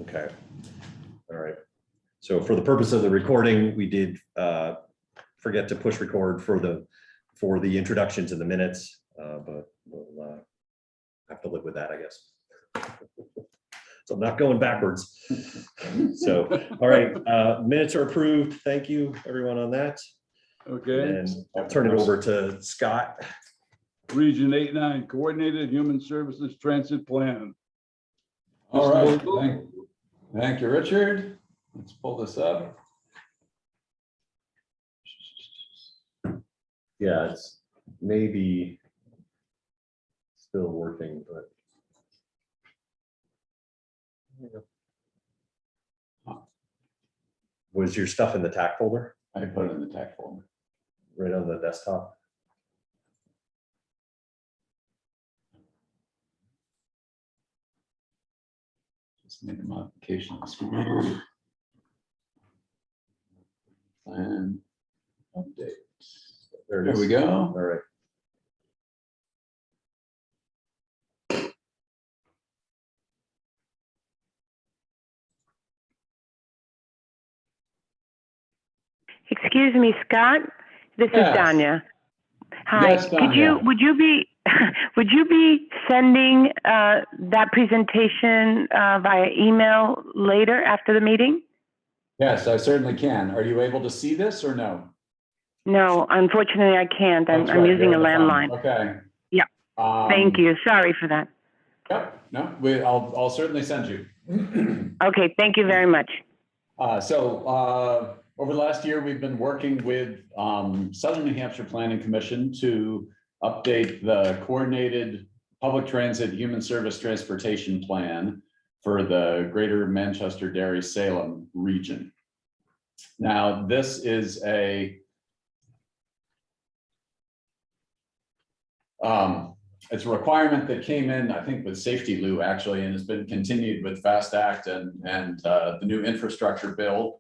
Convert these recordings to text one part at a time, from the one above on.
Okay. All right. So for the purpose of the recording, we did forget to push record for the introduction to the minutes, but we'll have to live with that, I guess. So I'm not going backwards. So, all right, minutes are approved. Thank you, everyone, on that. Okay. And I'll turn it over to Scott. Region 8-9 Coordinated Human Services Transit Plan. All right. Thank you, Richard. Let's pull this up. Yeah, it's maybe still working, but. Was your stuff in the TAC folder? I put it in the tech folder. Right on the desktop? Just made a modification on the screen. Plan update. There it There is. we go. All right. Excuse me, Scott. This Yes. is Danya. Hi. Yes, Danya. Would you be sending that presentation via email later after the meeting? Yes, I certainly can. Are you able to see this or no? No, unfortunately, I can't. That's I'm right, using a you're on the phone. landline. Okay. Yeah. Thank you. Sorry for that. Yep. No, I'll certainly send you. Okay. Thank you very much. Over the last year, we've been working with Southern New Hampshire Planning Commission to update the coordinated public transit human service transportation plan for the greater Manchester, Derry, Salem region. Now, this is it's a requirement that came in, I think, with Safety Lou actually, and has been continued with FAST Act and the new infrastructure bill.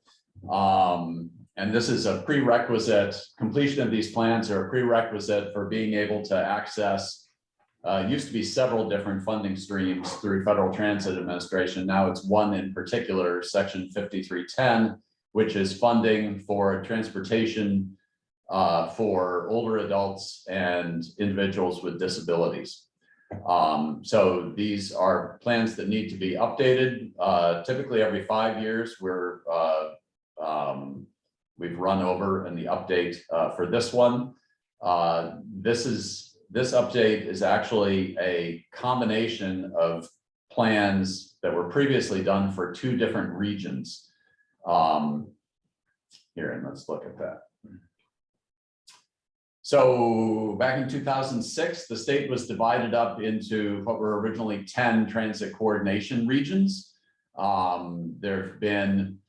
And this is a prerequisite. Completion of these plans are a prerequisite for being able to access used to be several different funding streams through Federal Transit Administration. Now it's one in particular, Section 5310, which is funding for transportation for older adults and individuals with disabilities. So these are plans that need to be updated. Typically every 5 years, we've run over in the update for this one. This update is actually a combination of plans that were previously done for 2 different regions. Here, and let's look at that. So back in 2006, the state was divided up into what were originally 10 transit coordination regions. There have been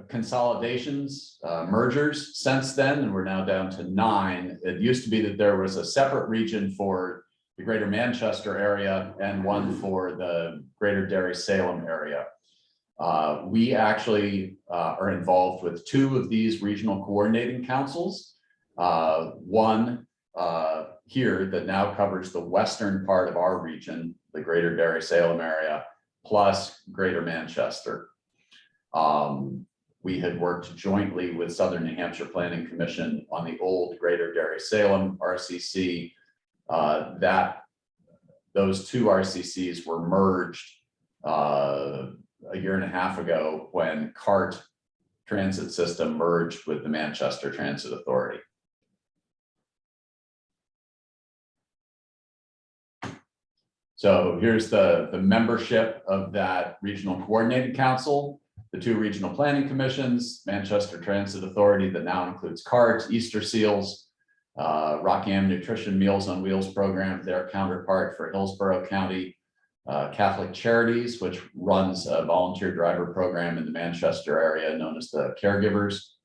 consolidations, mergers since then, and we're now down to 9. It used to be that there was a separate region for the greater Manchester area and one for the greater Derry Salem area. We actually are involved with 2 of these regional coordinating councils. One here that now covers the western part of our region, the greater Derry Salem area, plus greater Manchester. We had worked jointly with Southern New Hampshire Planning Commission on the old greater Derry Salem RCC. Those 2 RCCs were merged a year and a half ago when CART transit system merged with the Manchester Transit Authority. So here's the membership of that regional coordinating council, the 2 regional planning commissions, Manchester Transit Authority that now includes CART, Easter Seals, Rockingham Nutrition Meals on Wheels program, their counterpart for Hillsborough County, Catholic Charities, which runs a volunteer driver program in the Manchester area known as the Caregivers.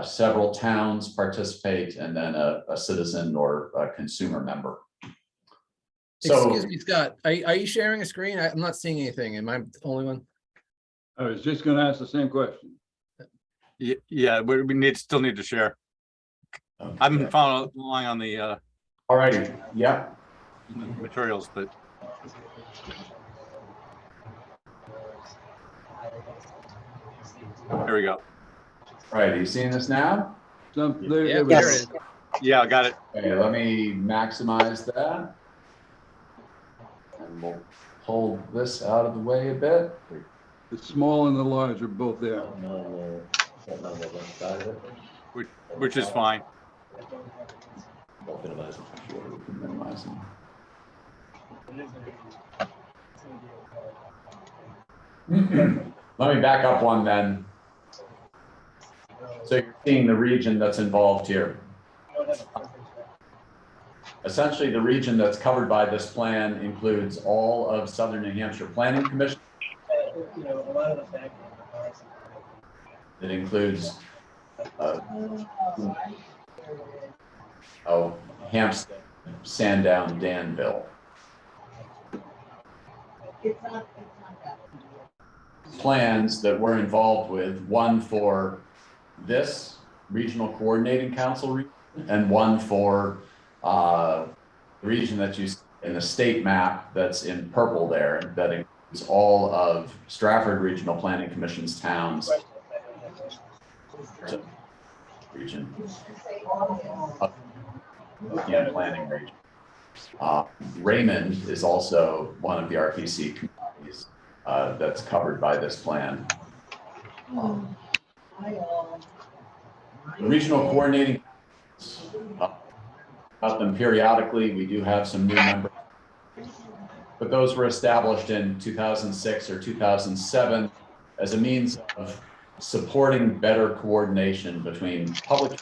Several towns participate, and then a citizen or a consumer member. So, excuse me, Scott, are you sharing a screen? I'm not seeing anything. Am I the only one? I was just going to ask the same question. Yeah, we still need to share. I've been following along on the all righty, yeah. materials, but There we go. All right, are you seeing this now? There Yeah, we there go. it is. Yeah, I got it. Okay, let me maximize that. And we'll pull this out of the way a bit. The small and the large are both there. Which is fine. Minimize them. Let me back up one then. So you're seeing the region that's involved here. Essentially, the region that's covered by this plan includes all of Southern New Hampshire Planning Commission. It includes Hampstead, Sandown, Danville. Plans that we're involved with, one for this regional coordinating council region and one for the region that you see in the state map that's in purple there, that includes all of Stratford Regional Planning Commission's towns. Region. Planning region. Raymond is also one of the RPC communities that's covered by this plan. Regional coordinating, about them periodically. We do have some new members, but those were established in 2006 or 2007 as a means of supporting better coordination between public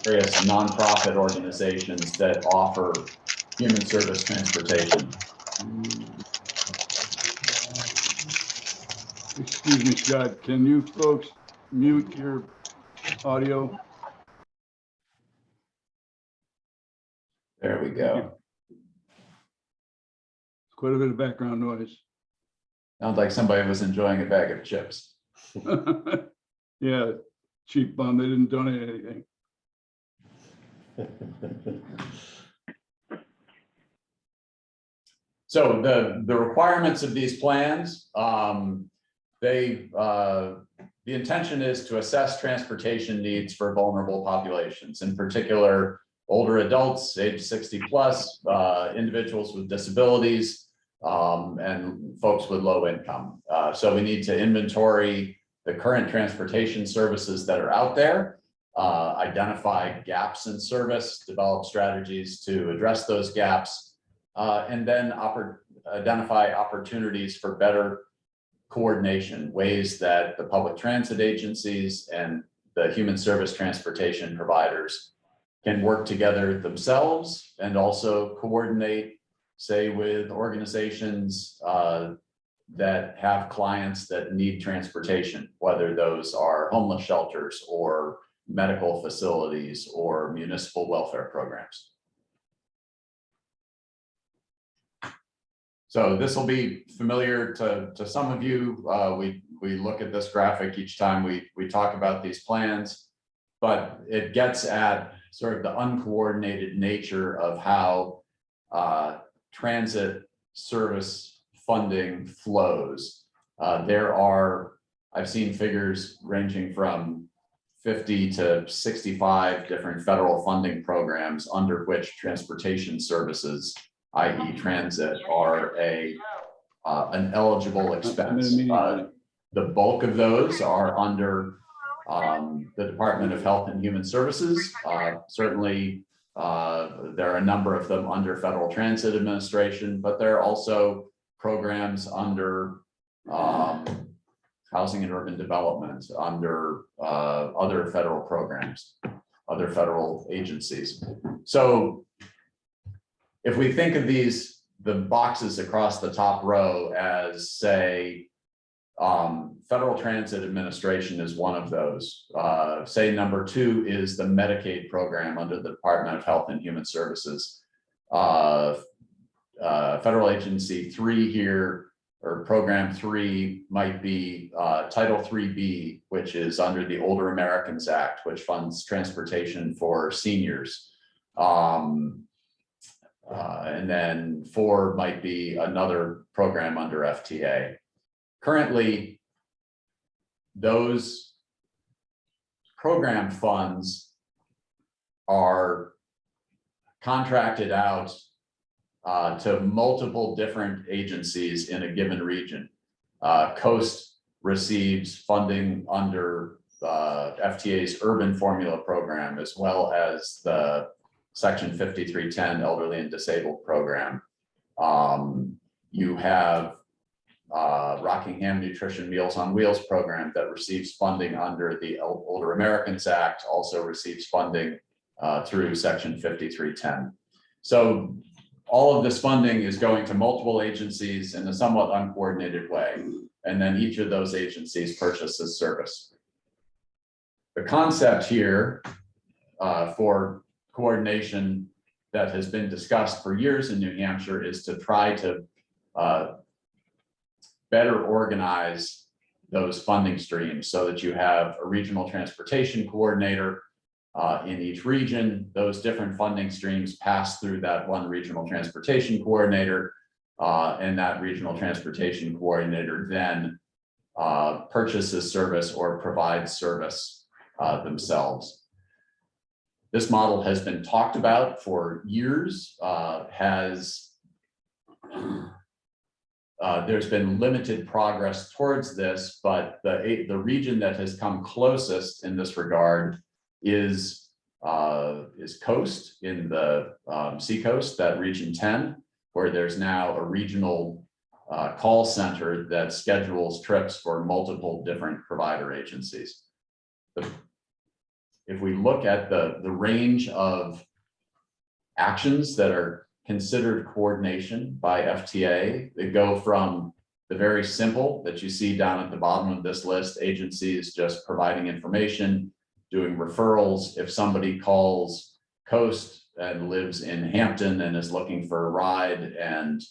various nonprofit organizations that offer human service transportation. Excuse me, Scott, can you folks mute your audio? There we go. Quite a bit of background noise. Sounds like somebody was enjoying a bag of chips. Yeah, cheap bum, they didn't donate anything. So the requirements of these plans, the intention is to assess transportation needs for vulnerable populations, in particular, older adults, age 60 plus, individuals with disabilities, and folks with low income. So we need to inventory the current transportation services that are out there, identify gaps in service, develop strategies to address those gaps, and then identify opportunities for better coordination, ways that the public transit agencies and the human service transportation providers can work together themselves and also coordinate, say, with organizations that have clients that need transportation, whether those are homeless shelters or medical facilities or municipal welfare programs. So this will be familiar to some of you. We look at this graphic each time we talk about these plans, but it gets at sort of the uncoordinated nature of how transit service funding flows. I've seen figures ranging from 50 to 65 different federal funding programs under which transportation services, i.e. transit, are an eligible expense. The bulk of those are under the Department of Health and Human Services. Certainly, there are a number of them under Federal Transit Administration, but there are also programs under Housing and Urban Development, under other federal programs, other federal agencies. So if we think of the boxes across the top row as, say, Federal Transit Administration is one of those. Say number 2 is the Medicaid program under the Department of Health and Human Services. Federal Agency 3 here, or Program 3, might be Title 3B, which is under the Older Americans Act, which funds transportation for seniors. And then 4 might be another program under FTA. currently, those program funds are contracted out to multiple different agencies in a given region. Coast receives funding under FTA's urban formula program, as well as the Section 5310 elderly and disabled program. You have Rockingham Nutrition Meals on Wheels program that receives funding under the Older Americans Act, also receives funding through Section 5310. So all of this funding is going to multiple agencies in a somewhat uncoordinated way. And then each of those agencies purchases service. The concept here for coordination that has been discussed for years in New Hampshire is to try to better organize those funding streams so that you have a regional transportation coordinator in each region. Those different funding streams pass through that one regional transportation coordinator, and that regional transportation coordinator then purchases service or provides service themselves. This model has been talked about for years, there's been limited progress towards this, but the region that has come closest in this regard is Coast in the Seacoast, that region 10, where there's now a regional call center that schedules trips for multiple different provider agencies. If we look at the range of actions that are considered coordination by FTA, they go from the very simple that you see down at the bottom of this list, agencies just providing information, doing referrals. If somebody calls Coast and lives in Hampton and is looking for a ride, and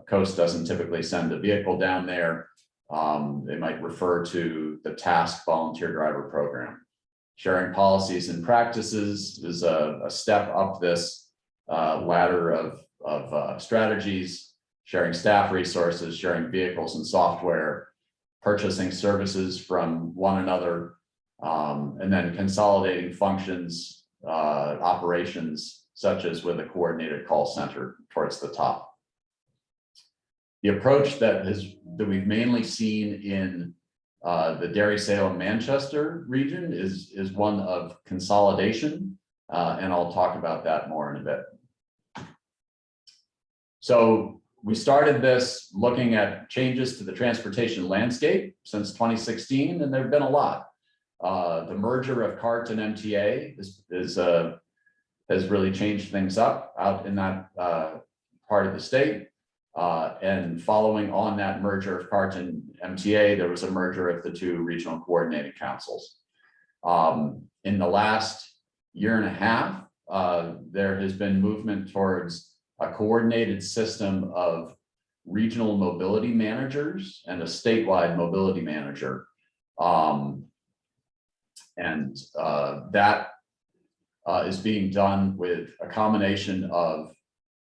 Coast doesn't typically send a vehicle down there, they might refer to the TASK volunteer driver program. Sharing policies and practices is a step up this ladder of strategies, sharing staff resources, sharing vehicles and software, purchasing services from one another, and then consolidating functions, operations, such as with a coordinated call center towards the top. The approach that we've mainly seen in the Derry, Salem, Manchester region is one of consolidation, and I'll talk about that more in a bit. So we started this looking at changes to the transportation landscape since 2016, and there have been a lot. The merger of CART and MTA has really changed things up out in that part of the state. And following on that merger of CART and MTA, there was a merger of the two regional coordinating councils. In the last year and a half, there has been movement towards a coordinated system of regional mobility managers and a statewide mobility manager. That is being done with a combination of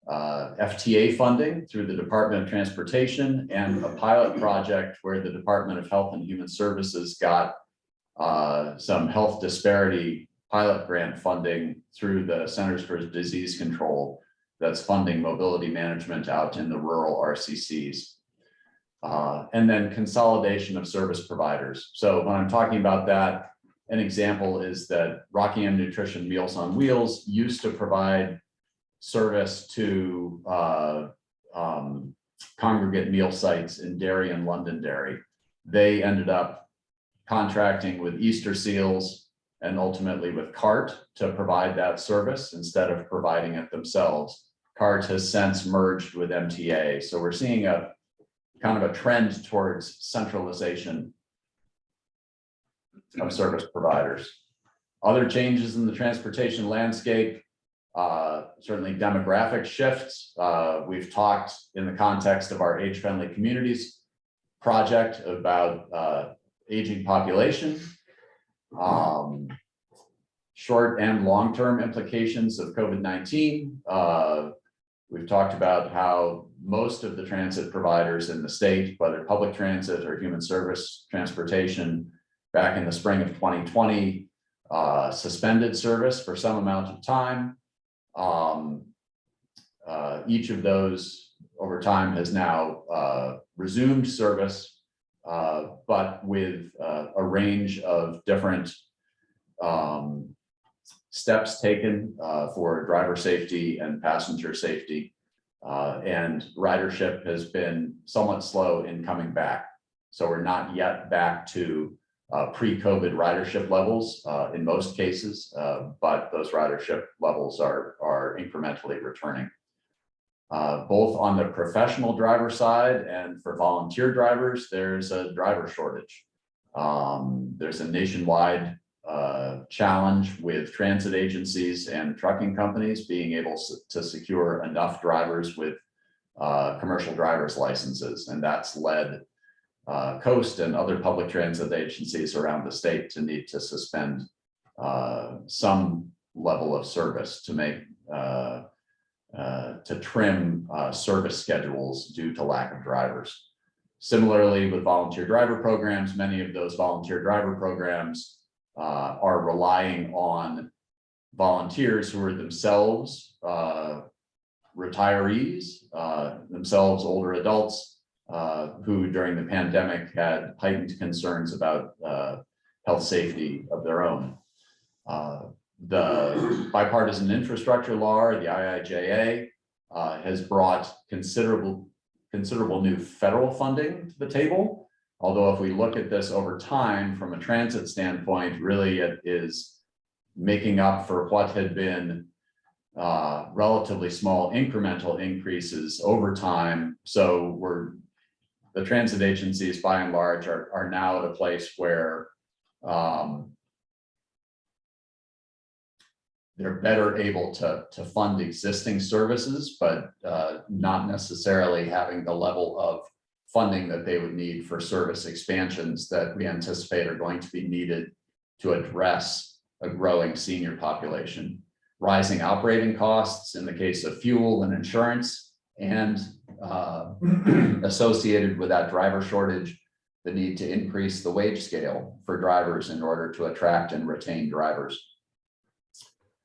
FTA funding through the Department of Transportation and a pilot project where the Department of Health and Human Services got some health disparity pilot grant funding through the Centers for Disease Control that's funding mobility management out in the rural RCCs. And then consolidation of service providers. So when I'm talking about that, an example is that Rockingham Nutrition Meals on Wheels used to provide service to congregate meal sites in Derry and Londonderry. They ended up contracting with Easter Seals and ultimately with CART to provide that service instead of providing it themselves. CART has since merged with MTA. So we're seeing a kind of a trend towards centralization of service providers. Other changes in the transportation landscape, certainly demographic shifts. We've talked in the context of our age-friendly communities project about aging population, short and long-term implications of COVID-19. We've talked about how most of the transit providers in the state, whether public transit or human service transportation, back in the spring of 2020, suspended service for some amount of time. Each of those over time has now resumed service, but with a range of different steps taken for driver safety and passenger safety. And ridership has been somewhat slow in coming back. So we're not yet back to pre-COVID ridership levels in most cases, but those ridership levels are incrementally returning. Both on the professional driver side and for volunteer drivers, there's a driver shortage. There's a nationwide challenge with transit agencies and trucking companies being able to secure enough drivers with commercial driver's licenses. And that's led Coast and other public transit agencies around the state to need to suspend some level of service to make to trim service schedules due to lack of drivers. Similarly, with volunteer driver programs, many of those volunteer driver programs are relying on volunteers who are themselves retirees, themselves older adults who during the pandemic had heightened concerns about health safety of their own. The bipartisan infrastructure law, the IIJA, has brought considerable new federal funding to the table. Although if we look at this over time from a transit standpoint, really it is making up for what had been relatively small incremental increases over time. So the transit agencies by and large are now at a place where they're better able to fund existing services, but not necessarily having the level of funding that they would need for service expansions that we anticipate are going to be needed to address a growing senior population. Rising operating costs in the case of fuel and insurance, and associated with that driver shortage, the need to increase the wage scale for drivers in order to attract and retain drivers.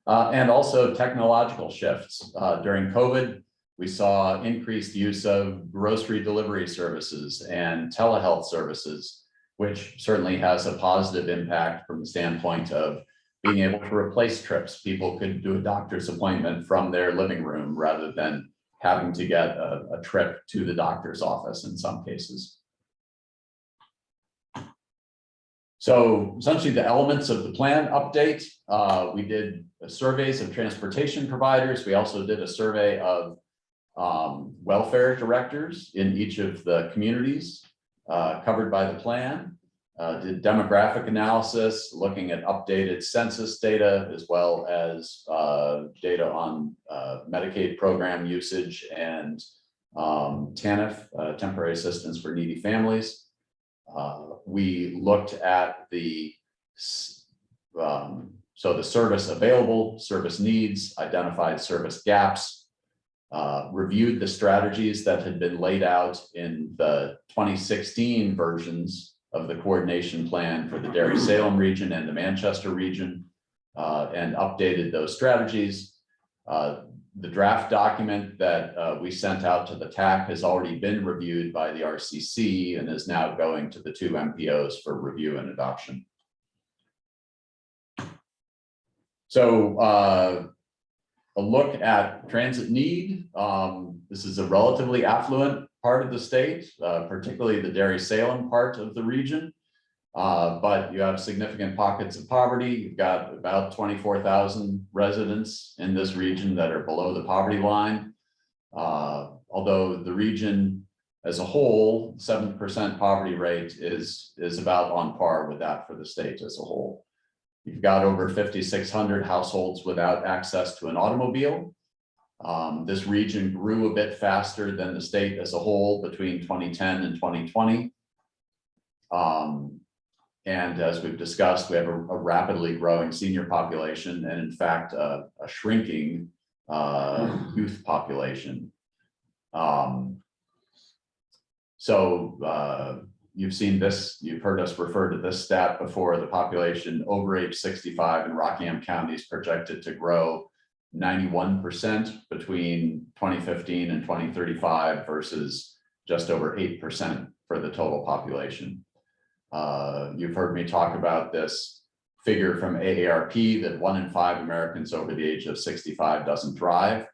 And also technological shifts. During COVID, we saw increased use of grocery delivery services and telehealth services, which certainly has a positive impact from the standpoint of being able to replace trips. People could do a doctor's appointment from their living room rather than having to get a trip to the doctor's office in some cases. So essentially the elements of the plan update, we did surveys of transportation providers. We also did a survey of welfare directors in each of the communities covered by the plan. Did demographic analysis, looking at updated census data, as well as data on Medicaid program usage and TANF, temporary assistance for needy families. We looked at the service available, service needs, identified service gaps, reviewed the strategies that had been laid out in the 2016 versions of the coordination plan for the Derry-Salem region and the Manchester region, and updated those strategies. The draft document that we sent out to the TAC has already been reviewed by the RCC and is now going to the 2 MPOs for review and adoption. So a look at transit need. This is a relatively affluent part of the state, particularly the Derry-Salem part of the region. But you have significant pockets of poverty. You've got about 24,000 residents in this region that are below the poverty line. Although the region as a whole, 7% poverty rate is about on par with that for the state as a whole. You've got over 5,600 households without access to an automobile. This region grew a bit faster than the state as a whole between 2010 and 2020. And as we've discussed, we have a rapidly growing senior population and in fact, a shrinking youth population. You've seen this, you've heard us refer to this stat before. The population over age 65 in Rockingham County is projected to grow 91% between 2015 and 2035 versus just over 8% for the total population. You've heard me talk about this figure from AARP that 1 in 5 Americans over the age of 65 doesn't drive.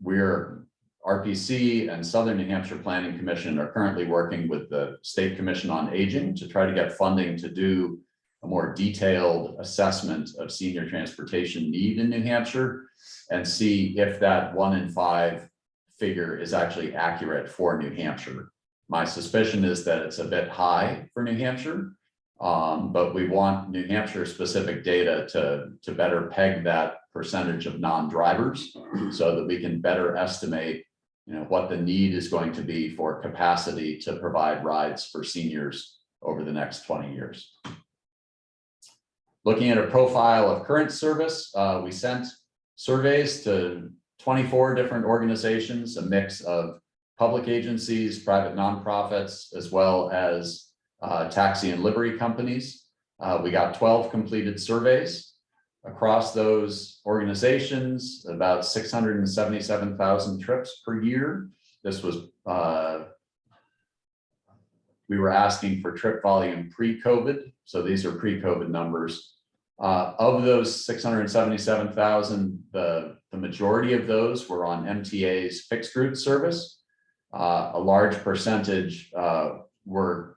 We're RPC and Southern New Hampshire Planning Commission are currently working with the State Commission on Aging to try to get funding to do a more detailed assessment of senior transportation need in New Hampshire and see if that 1 in 5 figure is actually accurate for New Hampshire. My suspicion is that it's a bit high for New Hampshire, but we want New Hampshire specific data to better peg that percentage of non-drivers so that we can better estimate, what the need is going to be for capacity to provide rides for seniors over the next 20 years. Looking at a profile of current service, we sent surveys to 24 different organizations, a mix of public agencies, private nonprofits, as well as taxi and livery companies. We got 12 completed surveys. Across those organizations, about 677,000 trips per year. This was, we were asking for trip volume pre-COVID. So these are pre-COVID numbers. Of those 677,000, the majority of those were on MTA's fixed route service. A large percentage were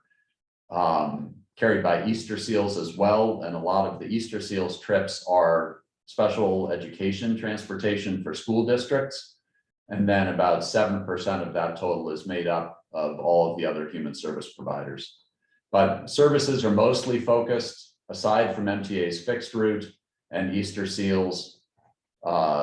carried by Easter Seals as well. And a lot of the Easter Seals trips are special education transportation for school districts. And then about 7% of that total is made up of all of the other human service providers. But services are mostly focused, aside from MTA's fixed route and Easter Seals,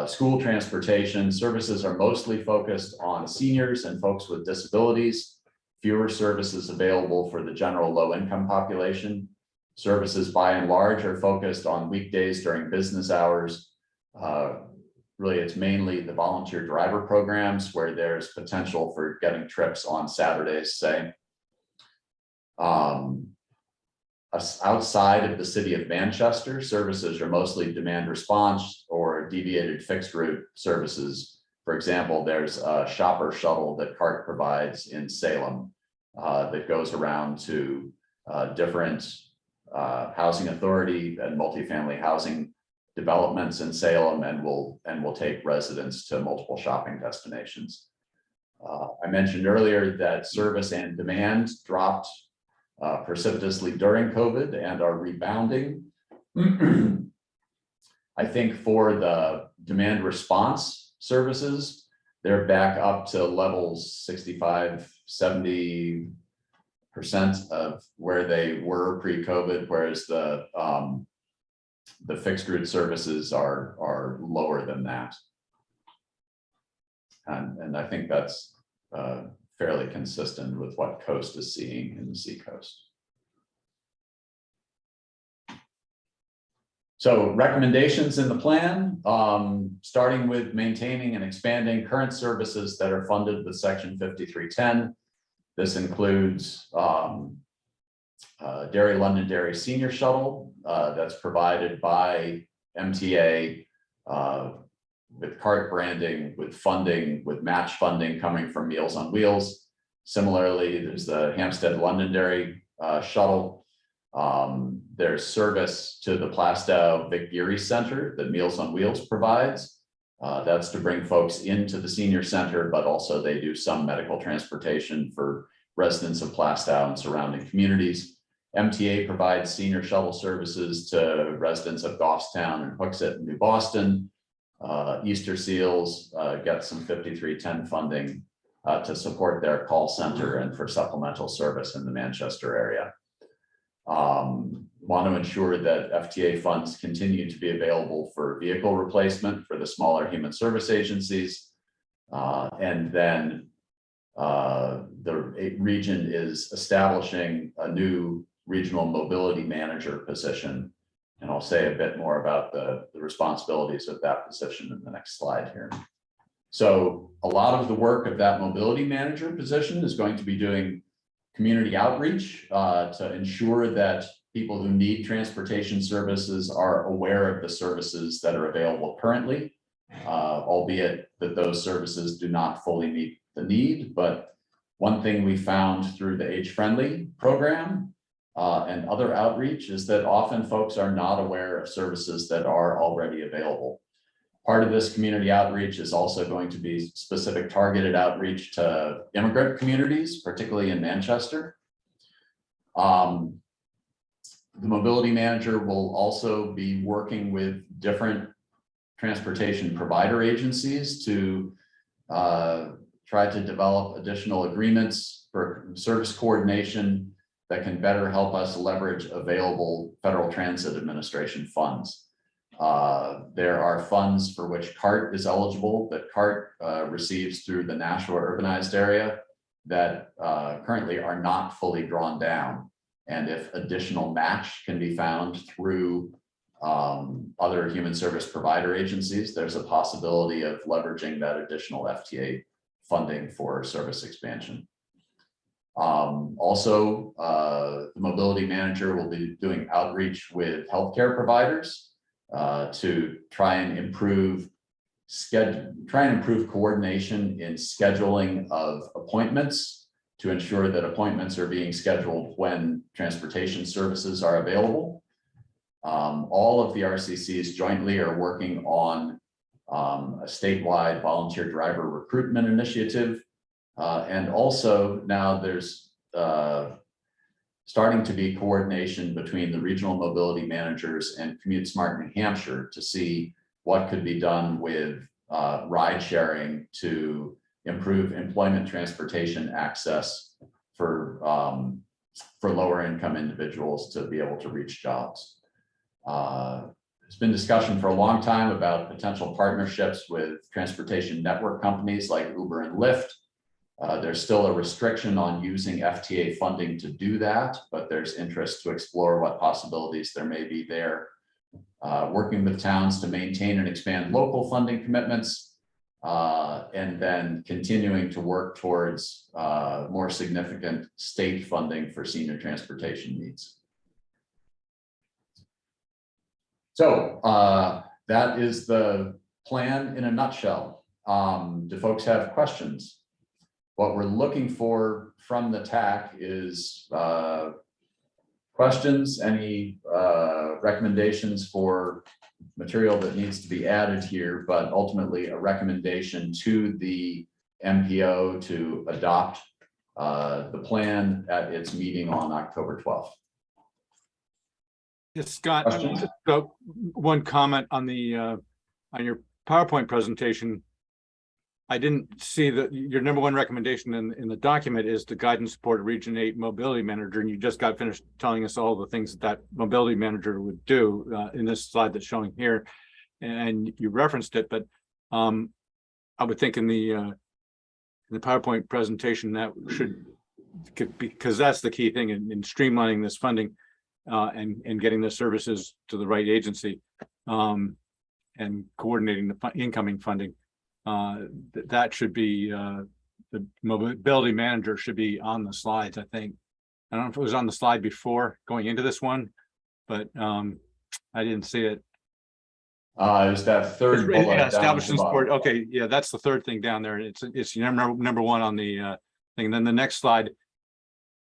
school transportation services are mostly focused on seniors and folks with disabilities. Fewer services available for the general low-income population. Services by and large are focused on weekdays during business hours. Really, it's mainly the volunteer driver programs where there's potential for getting trips on Saturdays, say. Outside of the city of Manchester, services are mostly demand response or deviated fixed route services. For example, there's a shopper shuttle that CART provides in Salem that goes around to different housing authority and multifamily housing developments in Salem and will take residents to multiple shopping destinations. I mentioned earlier that service and demand dropped precipitously during COVID and are rebounding. I think for the demand response services, they're back up to levels 65–70% of where they were pre-COVID, whereas the fixed route services are lower than that. And I think that's fairly consistent with what Coast is seeing in the Seacoast. So recommendations in the plan, starting with maintaining and expanding current services that are funded with Section 5310. This includes Dairy London Dairy Senior Shuttle that's provided by MTA with CART branding, with funding, with match funding coming from Meals on Wheels. Similarly, there's the Hampstead Londonderry shuttle. There's service to the Plastow Vic Geary Center that Meals on Wheels provides. That's to bring folks into the senior center, but also they do some medical transportation for residents of Plastow and surrounding communities. MTA provides senior shuttle services to residents of Goffstown and Hooksett and New Boston. Easter Seals get some 5310 funding to support their call center and for supplemental service in the Manchester area. Want to ensure that FTA funds continue to be available for vehicle replacement for the smaller human service agencies. And then the region is establishing a new regional mobility manager position And I'll say a bit more about the responsibilities of that position in the next slide here. So a lot of the work of that mobility manager position is going to be doing community outreach to ensure that people who need transportation services are aware of the services that are available currently, albeit that those services do not fully meet the need. But one thing we found through the Age Friendly program and other outreach is that often folks are not aware of services that are already available. Part of this community outreach is also going to be specific targeted outreach to immigrant communities, particularly in Manchester. The mobility manager will also be working with different transportation provider agencies to try to develop additional agreements for service coordination that can better help us leverage available Federal Transit Administration funds. There are funds for which CART is eligible, that CART receives through the Nashua urbanized area that currently are not fully drawn down. And if additional match can be found through other human service provider agencies, there's a possibility of leveraging that additional FTA funding for service expansion. Also, the mobility manager will be doing outreach with healthcare providers to try and improve coordination in scheduling of appointments to ensure that appointments are being scheduled when transportation services are available. All of the RCCs jointly are working on a statewide volunteer driver recruitment initiative. And also now there's starting to be coordination between the regional mobility managers and Commute Smart New Hampshire to see what could be done with ride sharing to improve employment transportation access for lower income individuals to be able to reach jobs. There's been discussion for a long time about potential partnerships with transportation network companies like Uber and Lyft. There's still a restriction on using FTA funding to do that, but there's interest to explore what possibilities there may be there. Working with towns to maintain and expand local funding commitments, and then continuing to work towards more significant state funding for senior transportation needs. So that is the plan in a nutshell. Do folks have questions? What we're looking for from the TAC is questions, any recommendations for material that needs to be added here, but ultimately a recommendation to the MPO to adopt the plan at its meeting on October 12th. Yes, Scott, Questions? just one comment on the on your PowerPoint presentation. I didn't see that your number one recommendation in the document is the guide and support Region 8 mobility manager, and you just got finished telling us all the things that mobility manager would do in this slide that's showing here, and you referenced it, but I would think in the PowerPoint presentation that should, because that's the key thing in streamlining this funding and getting the services to the right agency and coordinating the incoming funding. That should be the mobility manager should be on the slides. I think I don't know if it was on the slide before going into this one, but I didn't see it. It was that third bullet down at Establish the and support. bottom. Okay, yeah, that's the third thing down there. It's number one on the thing. And then the next slide,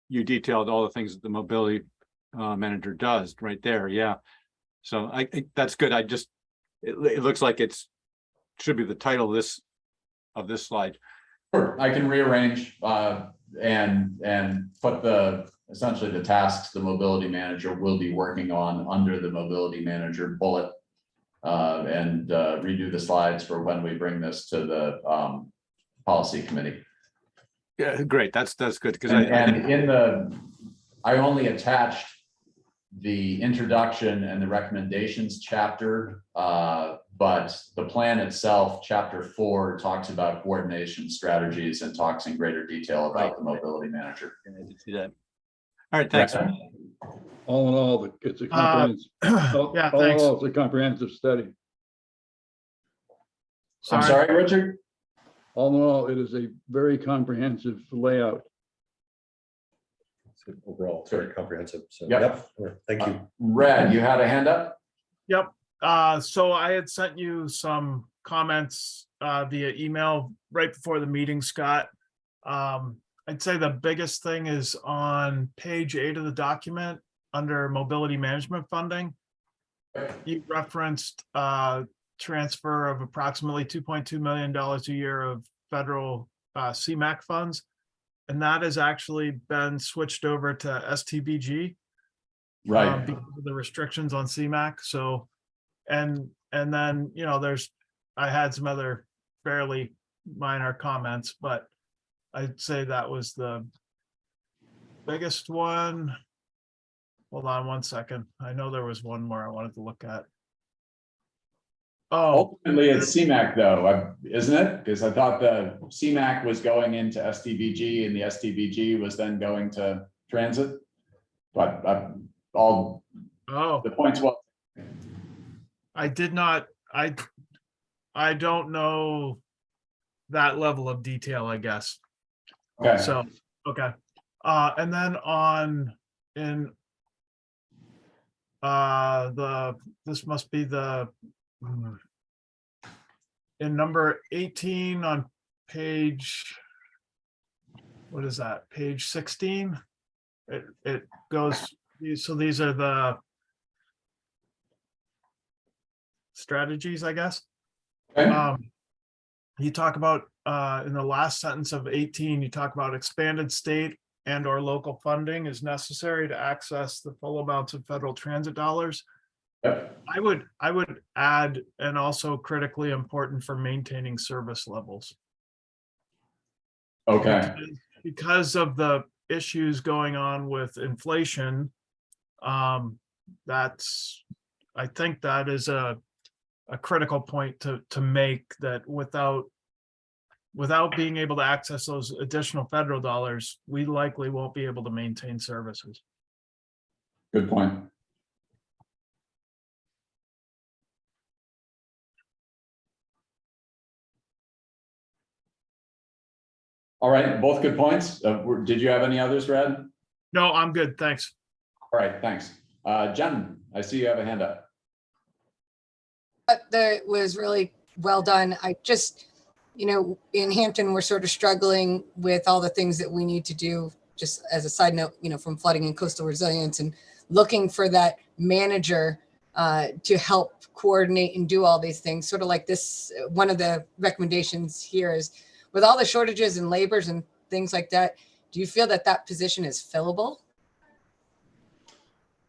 you detailed all the things that the mobility manager does right there. Yeah, so I think that's good. It looks like should be the title of this slide. Sure, I can rearrange and put essentially the tasks the mobility manager will be working on under the mobility manager bullet and redo the slides for when we bring this to the policy committee. Yeah, great. That's good because I only attached the introduction and the recommendations chapter, but the plan itself, chapter 4, talks about coordination strategies and talks in greater detail about the mobility manager. I did see that. All right, thanks. All in all, it's a comprehensive, all Yeah, in thanks. all, it's a comprehensive study. I'm sorry, Richard? All in all, it is a very comprehensive layout. Overall, it's very comprehensive. So, Yep. thank you. Red, you had a hand up? Yep. So I had sent you some comments via email right before the meeting, Scott. I'd say the biggest thing is on page 8 of the document under mobility management funding. You referenced transfer of approximately $2.2 million a year of federal CMAQ funds. And that has actually been switched over to STBG. Right. Because of the restrictions on CMAQ. So, and then, you know, I had some other fairly minor comments, but I'd say that was the biggest one. Hold on one second. I know there was one more I wanted to look at. Oh, Ultimately, it's CMAQ though, isn't it? Because I thought the CMAQ was going into STBG and the STBG was then going to transit. But all the points, well, I did not, I don't know that level of detail, I guess. okay. So, okay. And then this must be in number 18 on page, what is that? Page 16. It goes, so these are the strategies, I guess. Okay. You talk about in the last sentence of 18, you talk about expanded state and or local funding is necessary to access the full amounts of federal transit dollars. Yep. I would add, and also critically important for maintaining service levels. Okay. Because of the issues going on with inflation, I think that is a critical point to make, that without being able to access those additional federal dollars, we likely won't be able to maintain services. Good point. All right, both good points. Did you have any others, Red? No, I'm good. Thanks. All right, thanks. Jen, I see you have a hand up. That was really well done. I just, you know, in Hampton, we're sort of struggling with all the things that we need to do, just as a side note, you know, from flooding and coastal resilience, and looking for that manager to help coordinate and do all these things. Sort of like this, one of the recommendations here is, with all the shortages and labors and things like that, do you feel that that position is fillable?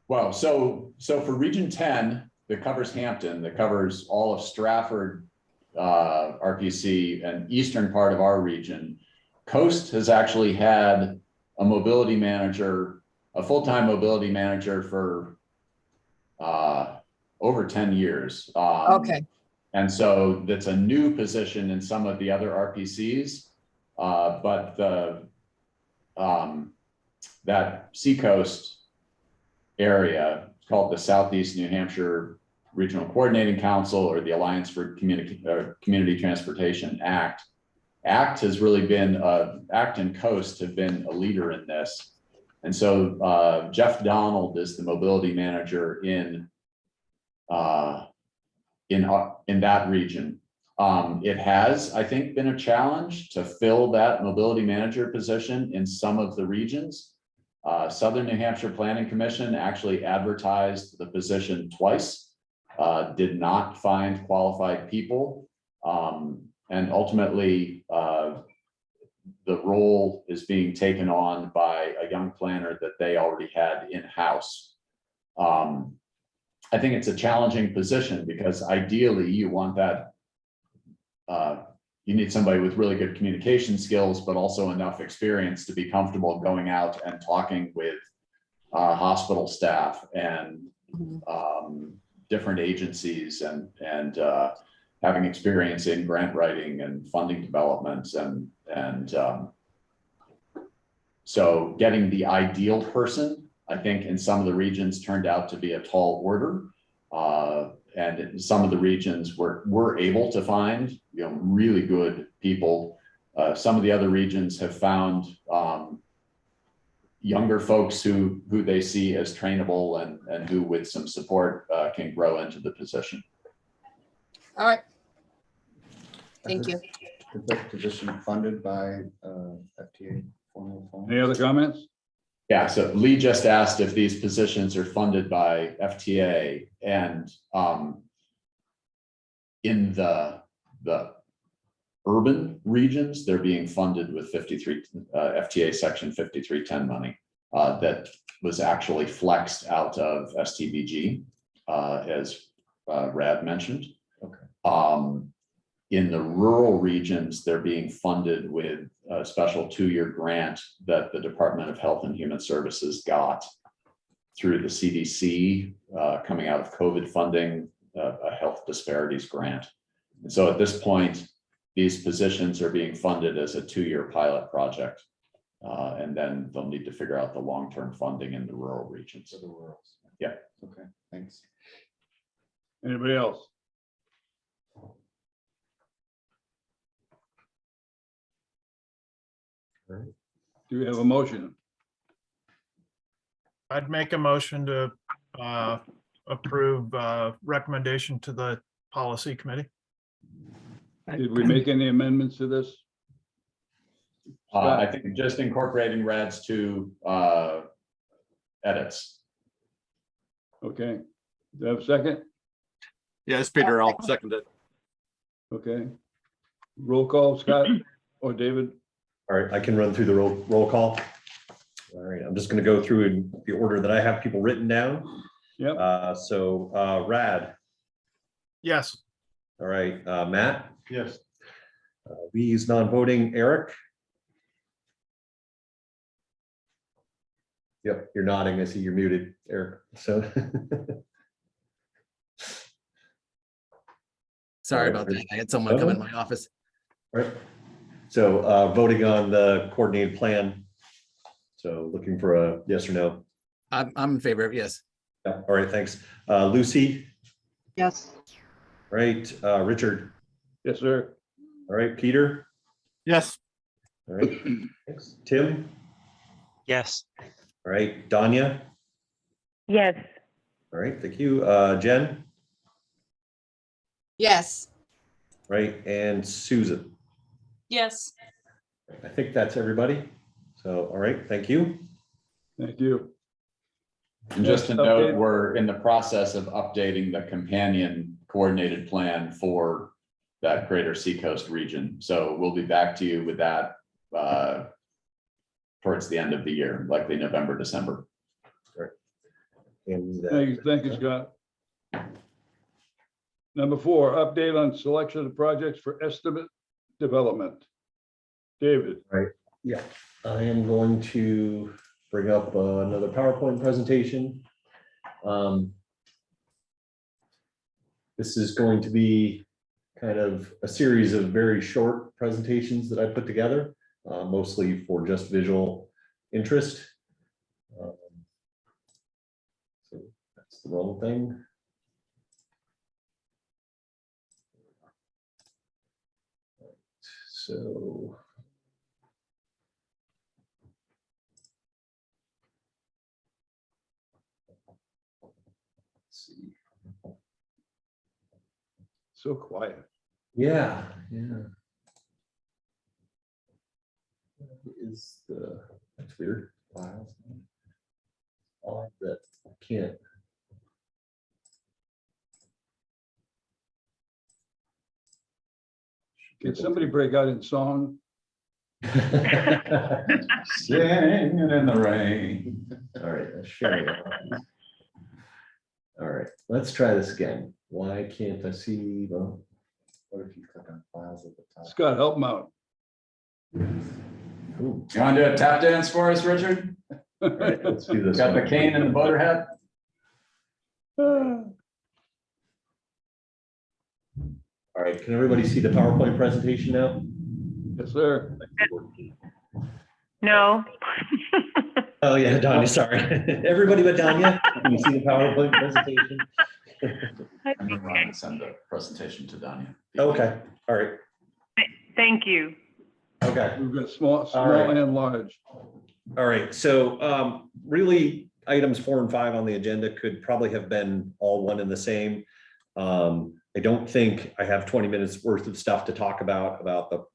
Well, so for Region 10, that covers Hampton, that covers all of Stratford, RPC, and eastern part of our region, Coast has actually had a mobility manager, a full-time mobility manager for over 10 years. Okay. And so that's a new position in some of the other RPCs, but that Seacoast area, called the Southeast New Hampshire Regional Coordinating Council, or the Alliance for Community Transportation ACT. ACT has really been, ACT and Coast have been a leader in this. And so Jeff Donald is the mobility manager in that region. It has, I think, been a challenge to fill that mobility manager position in some of the regions. Southern New Hampshire Planning Commission actually advertised the position twice, did not find qualified people, and ultimately the role is being taken on by a young planner that they already had in-house. I think it's a challenging position because ideally you want that, you need somebody with really good communication skills, but also enough experience to be comfortable going out and talking with hospital staff and different agencies, and having experience in grant writing and funding developments, and so getting the ideal person I think in some of the regions turned out to be a tall order. And in some of the regions were able to find, really good people. Some of the other regions have found younger folks who they see as trainable and who with some support can grow into the position. All right. Thank you. Is that position funded by FTA formal funds? Any other comments? Yeah, so Lee just asked if these positions are funded by FTA, and in the urban regions, they're being funded with 53 FTA section 5310 money that was actually flexed out of STBG, as Rad mentioned. Okay. In the rural regions, they're being funded with a special 2-year grant that the Department of Health and Human Services got through the CDC coming out of COVID funding, a health disparities grant. And so at this point, these positions are being funded as a 2-year pilot project. And then they'll need to figure out the long-term funding in the rural regions. For the rural. Yeah. Okay, thanks. Anybody else? Do we have a motion? I'd make a motion to approve recommendation to the policy committee. Did we make any amendments to this? I think just incorporating Rad's 2 edits. Okay, do I have a second? Yes, Peter, I'll second it. Okay. Roll call, Scott or David? All right, I can run through the roll call. All right, I'm just going to go through in the order that I have people written down. Yep. Rad. Yes. All right, Matt. Yes. Lee's non-voting. Eric. Yep, you're nodding. I see you're muted, Eric. So. Sorry about that. I had someone come in my office. All right. So voting on the coordinated plan. So looking for a yes or no. I'm in favor of yes. Yeah. All right, thanks. Lucy. Yes. All right, Richard. Yes, sir. All right, Peter. Yes. All right, thanks. Tim. Yes. All right, Danya. Yes. All right, thank you. Jen. Yes. All right, and Susan. Yes. I think that's everybody. So, all right, thank you. Thank you. And just to note, we're in the process of updating the companion coordinated plan for that greater Seacoast region. So we'll be back to you with that towards the end of the year, likely November, December. And Thank you, Scott. Number 4, update on selection of projects for estimate development. David. right, yeah, I am going to bring up another PowerPoint presentation. This is going to be kind of a series of very short presentations that I put together, mostly for just visual interest. So that's the wrong thing. So let's see. So quiet. Yeah. Is that's weird. Files. All that I can't. Can somebody break out in song? Singing in the rain. All right, let's share it. All right, let's try this again. Why can't I see? Well, What if you click on files at the top? Scott, help him out. ooh, You want to do a tap dance for us, Richard? all right, let's do this. Got the one. cane and the boater hat? All right, can everybody see the PowerPoint presentation now? Yes, sir. No. Oh, yeah, Danya, sorry. Everybody but Danya. Can you see the PowerPoint presentation? I remember I would send the presentation to Danya. Okay, all right, Thank you. okay. We've got small right. and large. All right, so really, items 4 and 5 on the agenda could probably have been all one and the same. I don't think I have 20 minutes worth of stuff to talk about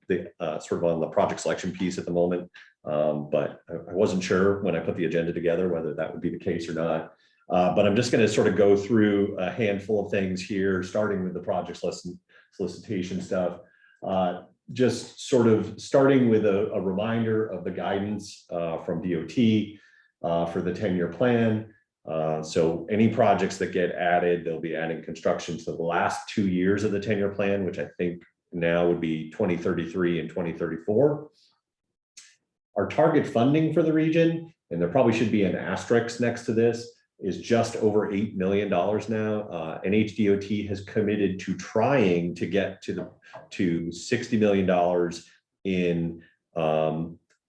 the sort of on the project selection piece at the moment. But I wasn't sure when I put the agenda together whether that would be the case or not. But I'm just going to sort of go through a handful of things here, starting with the project solicitation stuff. Just sort of starting with a reminder of the guidance from DOT for the 10-year plan. So any projects that get added, they'll be adding construction to the last 2 years of the 10-year plan, which I think now would be 2033 and 2034. Our target funding for the region, and there probably should be an asterisk next to this, is just over $8 million now. NHDOT has committed to trying to get to $60 million in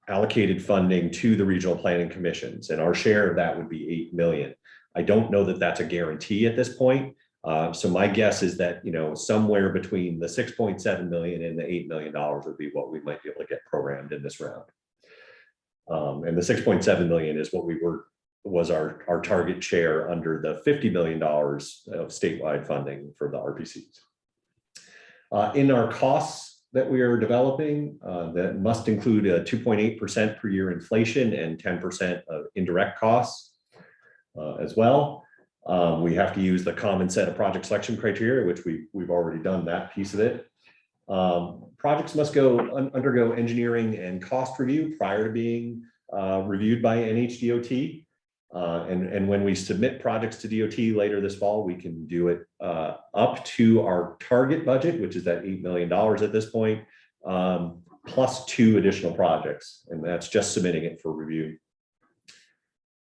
allocated funding to the regional planning commissions, and our share of that would be 8 million. I don't know that that's a guarantee at this point. So my guess is that, you know, somewhere between the 6.7 million and the $8 million would be what we might be able to get programmed in this round. And the 6.7 million is what was our target share under the $50 million of statewide funding for the RPCs. In our costs that we are developing, that must include a 2.8% per year inflation and 10% of indirect costs as well. We have to use the common set of project selection criteria, which we've already done that piece of it. Projects must undergo engineering and cost review prior to being reviewed by NHDOT. And when we submit projects to DOT later this fall, we can do it up to our target budget, which is that $8 million at this point, plus 2 additional projects. And that's just submitting it for review.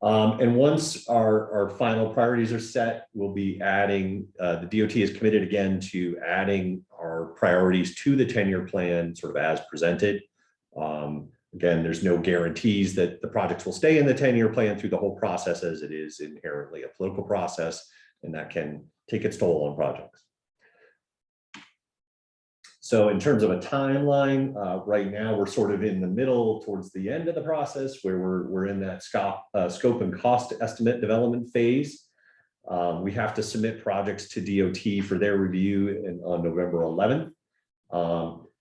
And once our final priorities are set, we'll be adding, the DOT is committed again to adding our priorities to the 10-year plan sort of as presented. Again, there's no guarantees that the projects will stay in the 10-year plan through the whole process, as it is inherently a political process, and that can take its toll on projects. So in terms of a timeline, right now we're sort of in the middle towards the end of the process where we're in that scope and cost estimate development phase. We have to submit projects to DOT for their review on November 11th,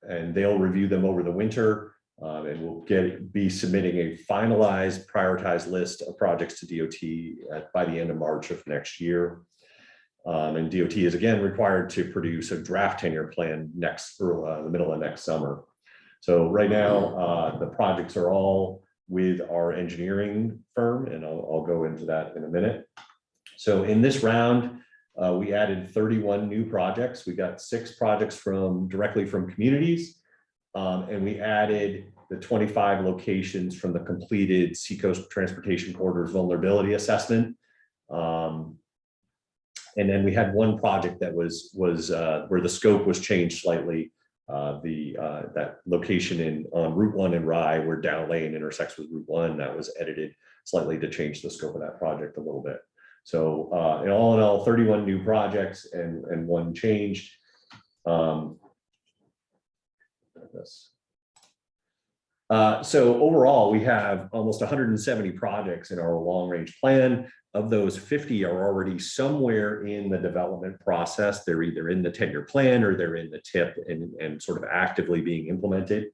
and they'll review them over the winter. And we'll be submitting a finalized prioritized list of projects to DOT by the end of March of next year. And DOT is again required to produce a draft 10-year plan the middle of next summer. So right now, the projects are all with our engineering firm, and I'll go into that in a minute. So in this round, we added 31 new projects. We got 6 projects directly from communities. And we added the 25 locations from the completed Seacoast Transportation Corridor's vulnerability assessment. And then we had one project that was where the scope was changed slightly. That location on Route 1 in Rye, where Dow Lane intersects with Route 1, that was edited slightly to change the scope of that project a little bit. So in all, 31 new projects and one changed. So overall, we have almost 170 projects in our long-range plan. Of those, 50 are already somewhere in the development process. They're either in the 10-year plan or they're in the TIP and sort of actively being implemented.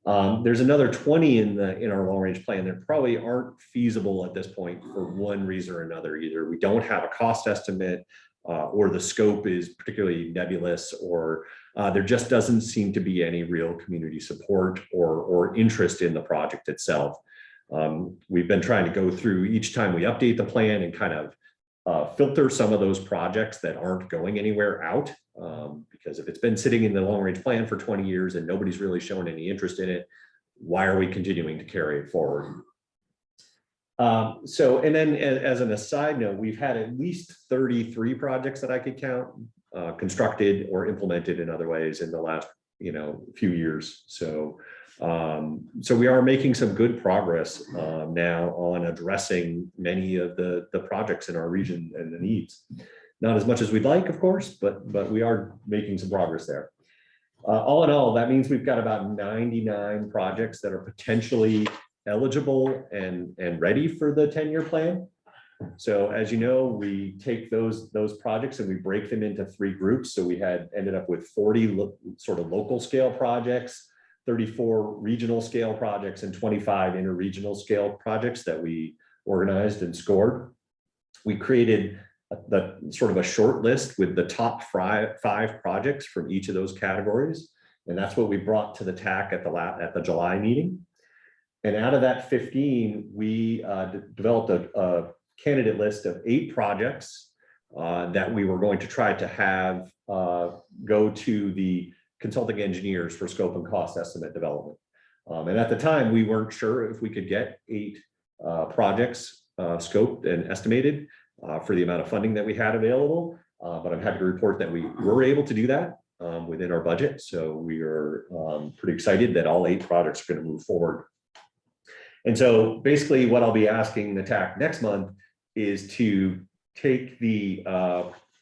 There's another 20 in our long-range plan that probably aren't feasible at this point for one reason or another. Either we don't have a cost estimate, or the scope is particularly nebulous, or there just doesn't seem to be any real community support or interest in the project itself. We've been trying to go through each time we update the plan and kind of filter some of those projects that aren't going anywhere out, because if it's been sitting in the long-range plan for 20 years and nobody's really shown any interest in it, why are we continuing to carry it forward? And then as an aside note, we've had at least 33 projects that I could count, constructed or implemented in other ways in the last few years. So So we are making some good progress now on addressing many of the projects in our region and the needs. Not as much as we'd like, of course, but we are making some progress there. All in all, that means we've got about 99 projects that are potentially eligible and ready for the 10-year plan. So as you know, we take those projects and we break them into 3 groups. So we had ended up with 40 sort of local scale projects, 34 regional scale projects, and 25 interregional scale projects that we organized and scored. We created the sort of a short list with the top 5 projects from each of those categories. And that's what we brought to the TAC at the July meeting. And out of that 15, we developed a candidate list of 8 projects that we were going to try to have go to the consulting engineers for scope and cost estimate development. And at the time, we weren't sure if we could get 8 projects scoped and estimated for the amount of funding that we had available. But I'm happy to report that we were able to do that within our budget. So we are pretty excited that all 8 projects are going to move forward. And so basically what I'll be asking the TAC next month is to take the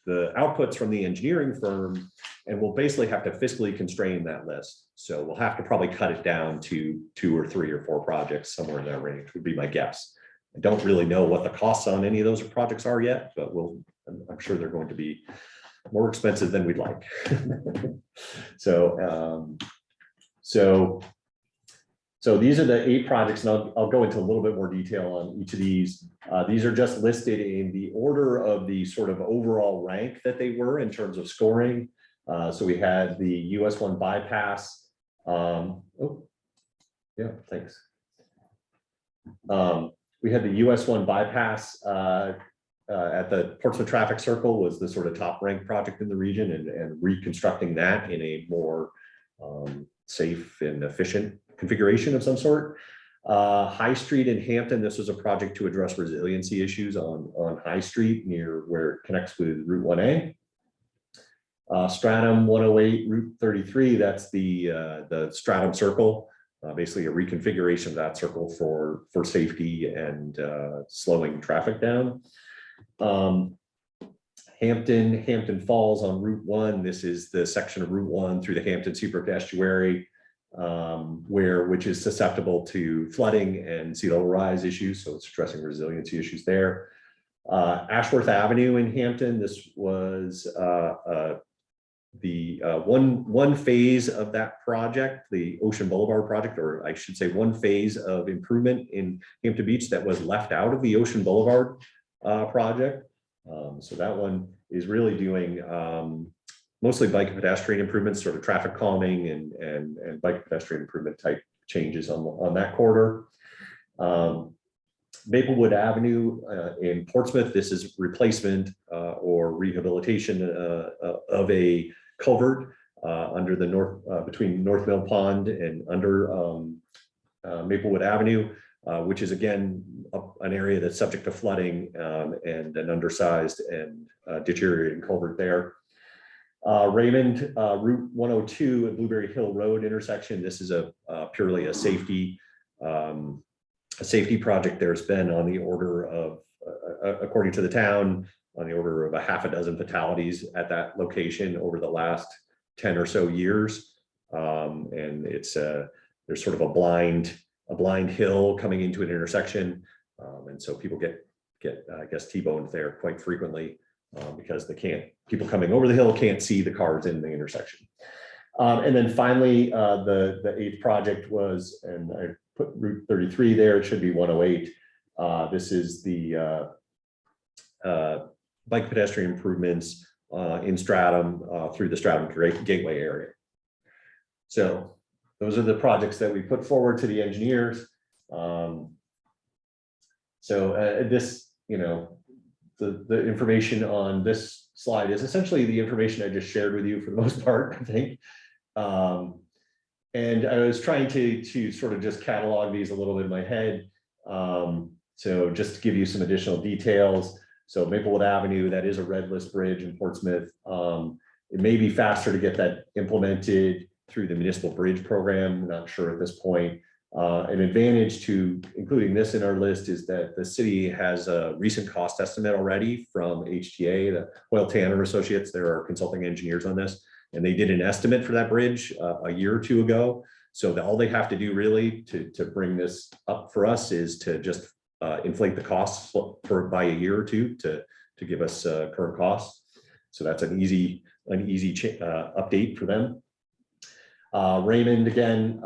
outputs from the engineering firm, and we'll basically have to fiscally constrain that list. So we'll have to probably cut it down to 2 or 3 or 4 projects, somewhere in that range would be my guess. I don't really know what the costs on any of those projects are yet, but I'm sure they're going to be more expensive than we'd like. So these are the 8 projects, and I'll go into a little bit more detail on each of these. These are just listed in the order of the sort of overall rank that they were in terms of scoring. So we had the US 1 bypass. Thanks. We had the US 1 bypass at the Portsmouth Traffic Circle was the sort of top ranked project in the region, and reconstructing that in a more safe and efficient configuration of some sort. High Street in Hampton, this was a project to address resiliency issues on High Street near where it connects with Route 1A. Stratum 108, Route 33, that's the Stratum Circle, basically a reconfiguration of that circle for safety and slowing traffic down. Hampton Falls on Route 1, this is the section of Route 1 through the Hampton Seabrook Estuary, which is susceptible to flooding and sea level rise issues, so it's addressing resiliency issues there. Ashworth Avenue in Hampton, this was the one phase of that project, the Ocean Boulevard project, or I should say one phase of improvement in Hampton Beach that was left out of the Ocean Boulevard project. So that one is really doing mostly bike and pedestrian improvements, sort of traffic calming and bike and pedestrian improvement type changes on that corridor. Maplewood Avenue in Portsmouth, this is replacement or rehabilitation of a culvert under the between North Mill Pond and under Maplewood Avenue, which is again an area that's subject to flooding and an undersized and deteriorating culvert there. Raymond, Route 102 and Blueberry Hill Road intersection. This is purely a safety project. There's been on the order of, according to the town, on the order of a half a dozen fatalities at that location over the last 10 or so years. And it's there's sort of a blind hill coming into an intersection. And so people get I guess T-boned there quite frequently because people coming over the hill can't see the cars in the intersection. And then finally, the 8th project was, and I put Route 33 there, it should be 108. This is the bike pedestrian improvements in Stratum through the Stratum Gateway area. So those are the projects that we put forward to the engineers. This, the information on this slide is essentially the information I just shared with you for the most part, I think. And I was trying to sort of just catalog these a little bit in my head. So just to give you some additional details. So Maplewood Avenue, that is a red list bridge in Portsmouth. It may be faster to get that implemented through the municipal bridge program. Not sure at this point. An advantage to including this in our list is that the city has a recent cost estimate already from HTA, the Hoyle Tanner Associates. There are consulting engineers on this, and they did an estimate for that bridge a year or two ago. So all they have to do really to bring this up for us is to just inflate the costs by a year or two to give us current costs. So that's an easy update for them. Raymond, again,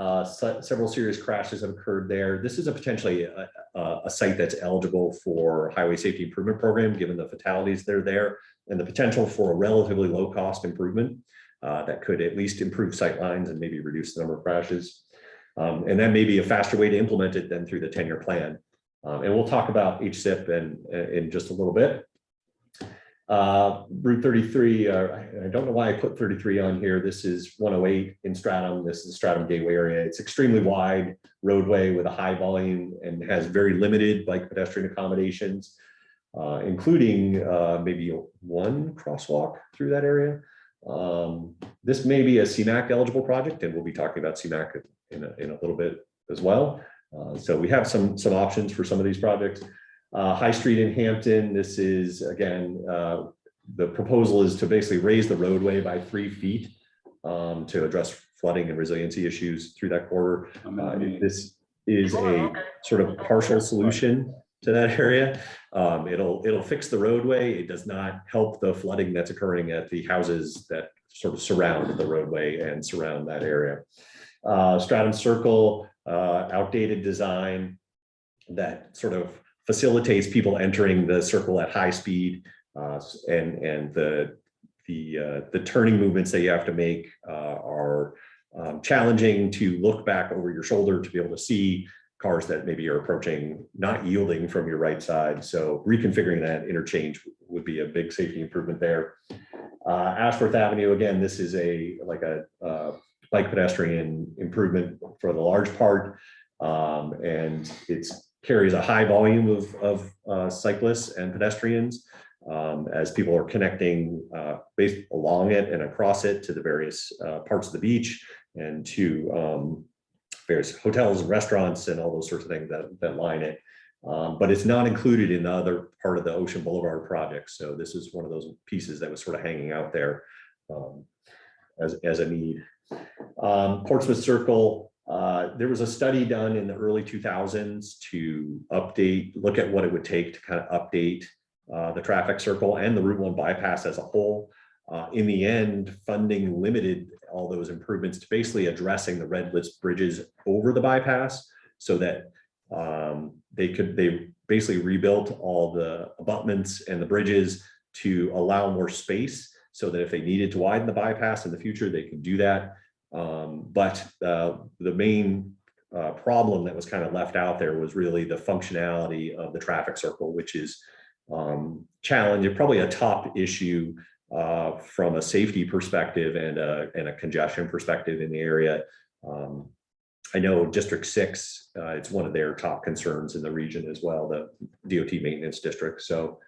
several serious crashes have occurred there. This is a potentially a site that's eligible for highway safety improvement program, given the fatalities that are there and the potential for a relatively low cost improvement that could at least improve sight lines and maybe reduce the number of crashes. And that may be a faster way to implement it than through the 10-year plan. And we'll talk about HSIP in just a little bit. Route 33, I don't know why I put 33 on here. This is 108 in Stratham. This is the Stratham Gateway area. It's extremely wide roadway with a high volume and has very limited bike pedestrian accommodations, including maybe one crosswalk through that area. This may be a CMAQ eligible project, and we'll be talking about CMAQ in a little bit as well. So we have some options for some of these projects. High Street in Hampton, this is, again, the proposal is to basically raise the roadway by 3 feet to address flooding and resiliency issues through that corridor. This is a sort of partial solution to that area. It'll fix the roadway. It does not help the flooding that's occurring at the houses that sort of surround the roadway and surround that area. Stratham Circle, outdated design that sort of facilitates people entering the circle at high speed, and the turning movements that you have to make are challenging to look back over your shoulder to be able to see cars that maybe are approaching, not yielding from your right side. So reconfiguring that interchange would be a big safety improvement there. Ashworth Avenue, again, this is like a bike pedestrian improvement for the large part, and it's carries a high volume of cyclists and pedestrians as people are connecting along it and across it to the various parts of the beach and to various hotels and restaurants and all those sorts of things that line it. But it's not included in the other part of the Ocean Boulevard project. So this is one of those pieces that was sort of hanging out there as a need. Portsmouth Circle, there was a study done in the early 2000s to look at what it would take to kind of update the traffic circle and the Route 1 bypass as a whole. In the end, funding limited all those improvements to basically addressing the red list bridges over the bypass so that they basically rebuilt all the abutments and the bridges to allow more space so that if they needed to widen the bypass in the future, they can do that. But the main problem that was kind of left out there was really the functionality of the traffic circle, which is challenging, probably a top issue from a safety perspective and a congestion perspective in the area. I know District 6, it's one of their top concerns in the region as well, the DOT maintenance district. So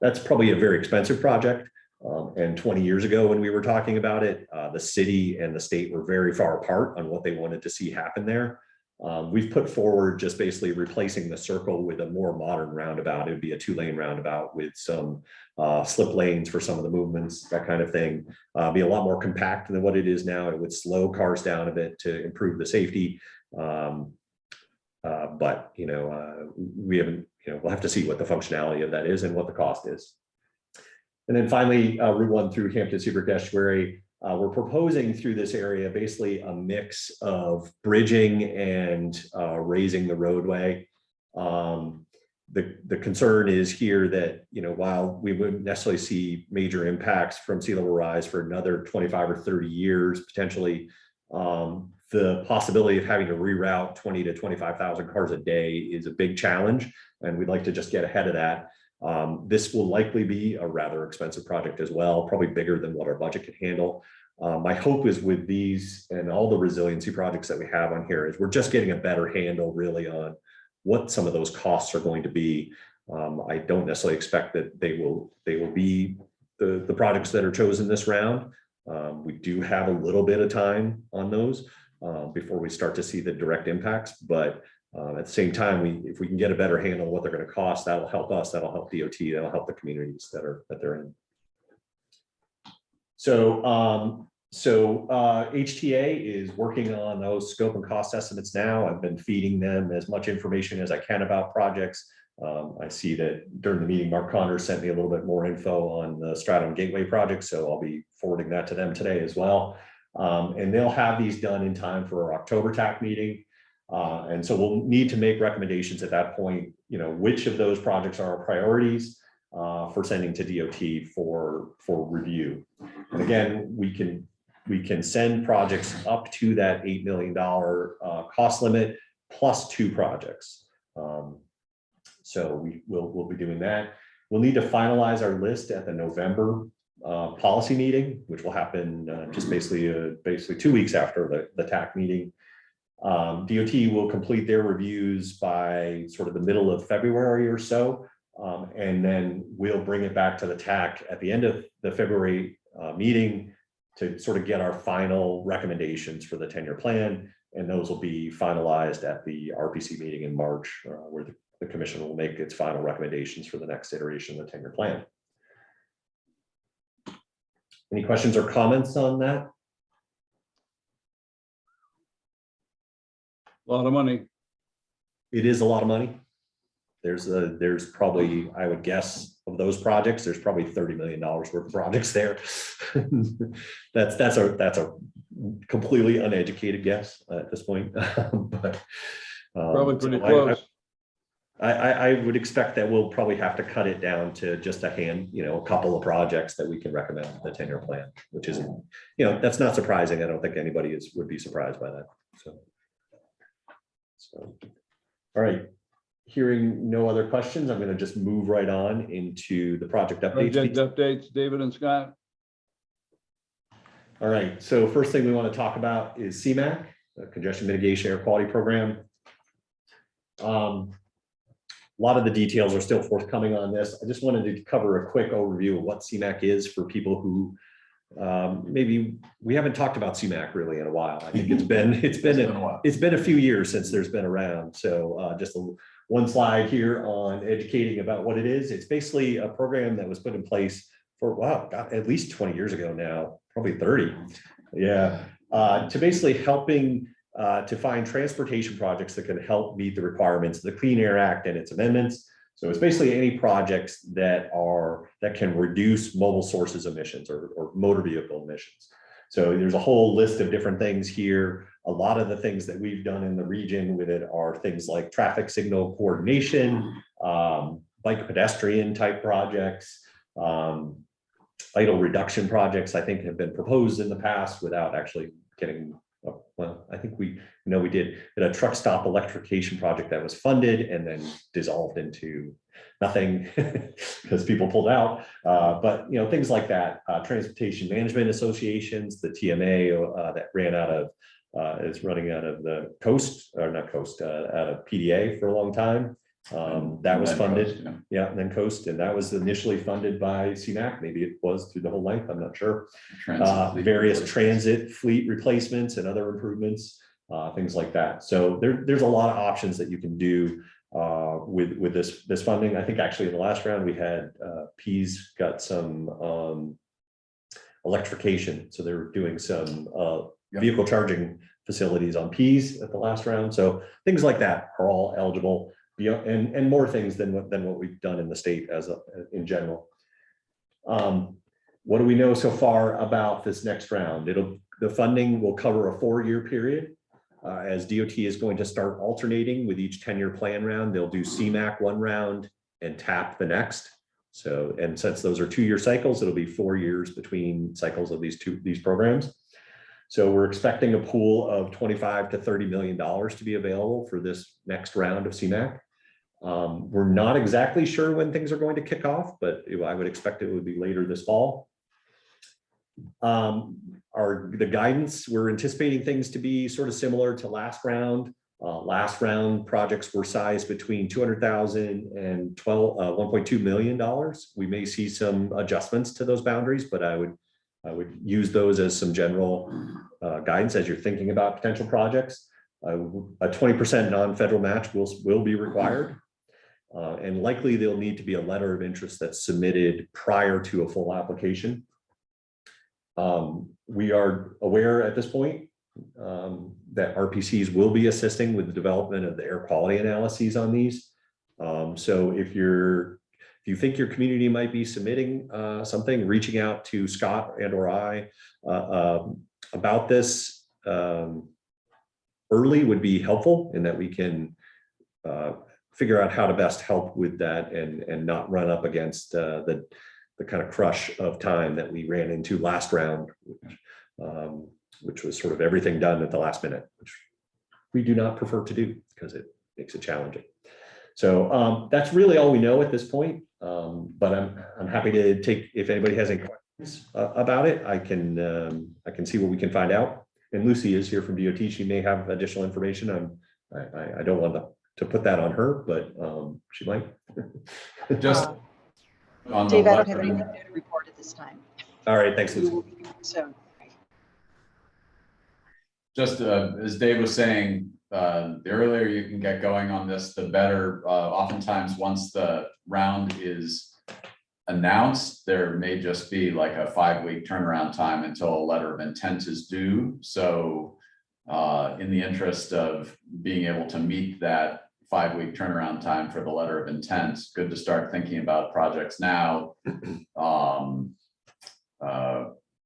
that's probably a very expensive project. And 20 years ago when we were talking about it, the city and the state were very far apart on what they wanted to see happen there. We've put forward just basically replacing the circle with a more modern roundabout. It would be a 2-lane roundabout with some slip lanes for some of the movements, that kind of thing. Be a lot more compact than what it is now. It would slow cars down a bit to improve the safety. But we haven't, we'll have to see what the functionality of that is and what the cost is. And then finally, Route 1 through Hampton Seabrook Estuary. We're proposing through this area basically a mix of bridging and raising the roadway. The concern is here that, while we wouldn't necessarily see major impacts from sea level rise for another 25 or 30 years, potentially, the possibility of having to reroute 20 to 25,000 cars a day is a big challenge. And we'd like to just get ahead of that. This will likely be a rather expensive project as well, probably bigger than what our budget can handle. My hope is with these and all the resiliency projects that we have on here is we're just getting a better handle really on what some of those costs are going to be. I don't necessarily expect that they will be the projects that are chosen this round, We do have a little bit of time on those before we start to see the direct impacts, but at the same time, if we can get a better handle on what they're going to cost, that'll help us, that'll help DOT, that'll help the communities that they're in. So HTA is working on those scope and cost estimates now. I've been feeding them as much information as I can about projects. I see that during the meeting, Mark Connors sent me a little bit more info on the Stratum Gateway project, so I'll be forwarding that to them today as well. And they'll have these done in time for our October TAC meeting. And so we'll need to make recommendations at that point, which of those projects are our priorities for sending to DOT for review. And again, we can send projects up to that $8 million cost limit plus 2 projects. So we'll be doing that. We'll need to finalize our list at the November policy meeting, which will happen just basically 2 weeks after the TAC meeting. DOT will complete their reviews by sort of the middle of February or so, and then we'll bring it back to the TAC at the end of the February meeting to sort of get our final recommendations for the 10-year plan, and those will be finalized at the RPC meeting in March, where the commission will make its final recommendations for the next iteration of the 10-year plan. Any questions or comments on that? A lot of money. It is a lot of money. There's probably, I would guess, of those projects, there's probably $30 million worth of projects there. that's a completely uneducated guess at this point. But Probably pretty so close. I would expect that we'll probably have to cut it down to just a couple of projects that we can recommend in the 10-year plan, which isn't, that's not surprising. I don't think anybody would be surprised by that. So, all right. Hearing no other questions, I'm going to just move right on into the project updates. Project updates, David and Scott. All right. So first thing we want to talk about is CMAQ, the Congestion Mitigation Air Quality Program. A lot of the details are still forthcoming on this. I just wanted to cover a quick overview of what CMAQ is for people who maybe we haven't talked about CMAQ really in a while. I think it's been a few years since there's been around. So just one slide here on educating about what it is. It's basically a program that was put in place for, wow, God, at least 20 years ago now, probably 30. Yeah, to basically helping to find transportation projects that can help meet the requirements of the Clean Air Act and its amendments. So it's basically any projects that can reduce mobile sources emissions or motor vehicle emissions. So there's a whole list of different things here. A lot of the things that we've done in the region with it are things like traffic signal coordination, bike pedestrian type projects, idle reduction projects, I think have been proposed in the past without actually getting, well, I think we did a truck stop electrification project that was funded and then dissolved into nothing because people pulled out. But things like that, transportation management associations, the TMA that is running out of the coast, or not coast, out of PDA for a long time. That was funded. Coast, yeah, and then Coast, and that was initially funded by CMAQ. Maybe it was through the whole length, I'm not sure. Various transit fleet replacements and other improvements, things like that. So there's a lot of options that you can do with this funding. I think actually in the last round we had P's got some electrification, so they were doing some vehicle charging facilities on P's at the last round. So things like that are all eligible. And more things than what we've done in the state in general. What do we know so far about this next round? The funding will cover a 4-year period, as DOT is going to start alternating with each 10-year plan round. They'll do CMAQ one round and TAP the next. So, and since those are 2-year cycles, it'll be 4 years between cycles of these programs. So we're expecting a pool of $25 to $30 million to be available for this next round of CMAQ. We're not exactly sure when things are going to kick off, but I would expect it would be later this fall. The guidance, we're anticipating things to be sort of similar to last round. Last round projects were sized between $200,000 and $1.2 million. We may see some adjustments to those boundaries, but I would I would use those as some general guidance as you're thinking about potential projects. A 20% non-federal match will be required. And likely there'll need to be a letter of interest that's submitted prior to a full application. We are aware at this point that RPCs will be assisting with the development of the air quality analyses on these. So if you think your community might be submitting something, reaching out to Scott and or I about this early would be helpful, in that we can figure out how to best help with that and not run up against the kind of crush of time that we ran into last round, which was sort of everything done at the last minute, which we do not prefer to do because it makes it challenging. So that's really all we know at this point. But I'm happy to take, if anybody has any questions about it, I can see what we can find out. And Lucy is here from DOT. She may have additional information. I don't want to put that on her, but she might. Just on the Dave, I don't have lettering- anything new to report at this time. All right, thanks, We Lucy. will be soon. Just as Dave was saying, the earlier you can get going on this, the better. Oftentimes, once the round is announced, there may just be like a 5-week turnaround time until a letter of intent is due. So in the interest of being able to meet that 5-week turnaround time for the letter of intent, good to start thinking about projects now.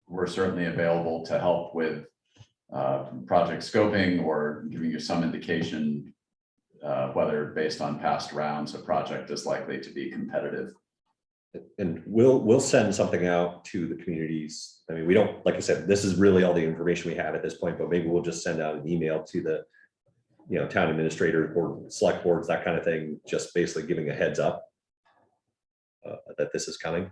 We're certainly available to help with project scoping or giving you some indication whether, based on past rounds, a project is likely to be competitive. And we'll send something out to the communities. I mean, we don't, like I said, this is really all the information we have at this point, but maybe we'll just send out an email to the town administrators or select boards, that kind of thing, just basically giving a heads up that this is coming,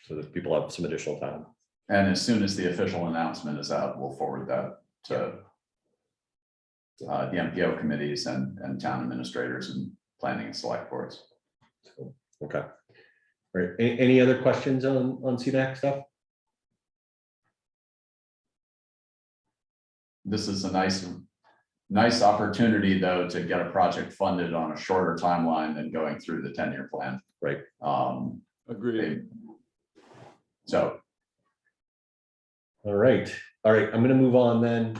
so that people have some additional time. And as soon as the official announcement is out, we'll forward that to the MPO committees and town administrators and planning and select boards. So, okay. All right. Any other questions on CMAQ stuff? This is a nice opportunity, though, to get a project funded on a shorter timeline than going through the 10-year plan. Right. Agreed. So. All right. I'm going to move on then.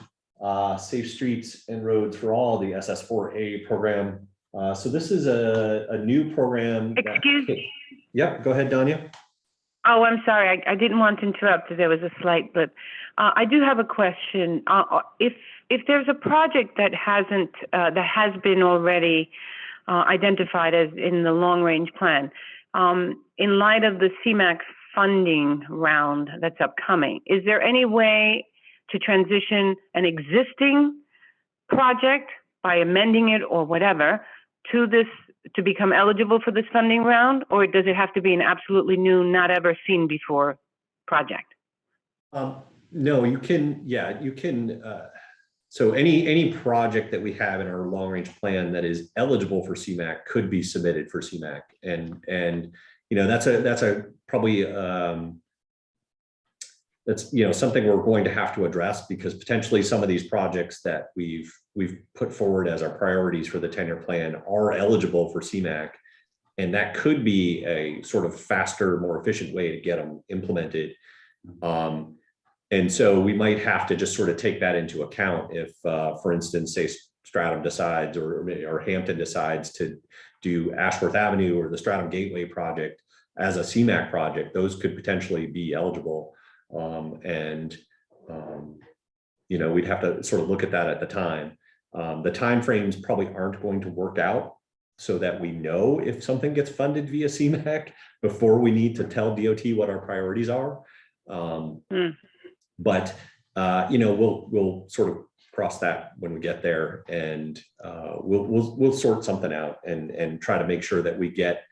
Safe Streets and Roads for All, the SS4A program. So this is a new program. Excuse me. Yeah, go ahead, Danya. Oh, I'm sorry. I didn't want to interrupt. There was a slight blip. I do have a question. If there's a project that has been already identified as in the long range plan, in light of the CMAQ funding round that's upcoming, is there any way to transition an existing project by amending it or whatever to this, to become eligible for this funding round? Or does it have to be an absolutely new, not ever seen before project? No, you can, yeah, you can. So any project that we have in our long range plan that is eligible for CMAQ could be submitted for CMAQ. And that's a probably that's something we're going to have to address, because potentially some of these projects that we've put forward as our priorities for the 10-year plan are eligible for CMAQ, and that could be a sort of faster, more efficient way to get them implemented. And so we might have to just sort of take that into account if, for instance, say Stratham decides or Hampton decides to do Ashworth Avenue or the Stratham Gateway project as a CMAQ project. Those could potentially be eligible. We'd have to sort of look at that at the time. The timeframes probably aren't going to work out so that we know if something gets funded via CMAQ before we need to tell DOT what our priorities are. But we'll sort of cross that when we get there, and we'll sort something out and try to make sure that we get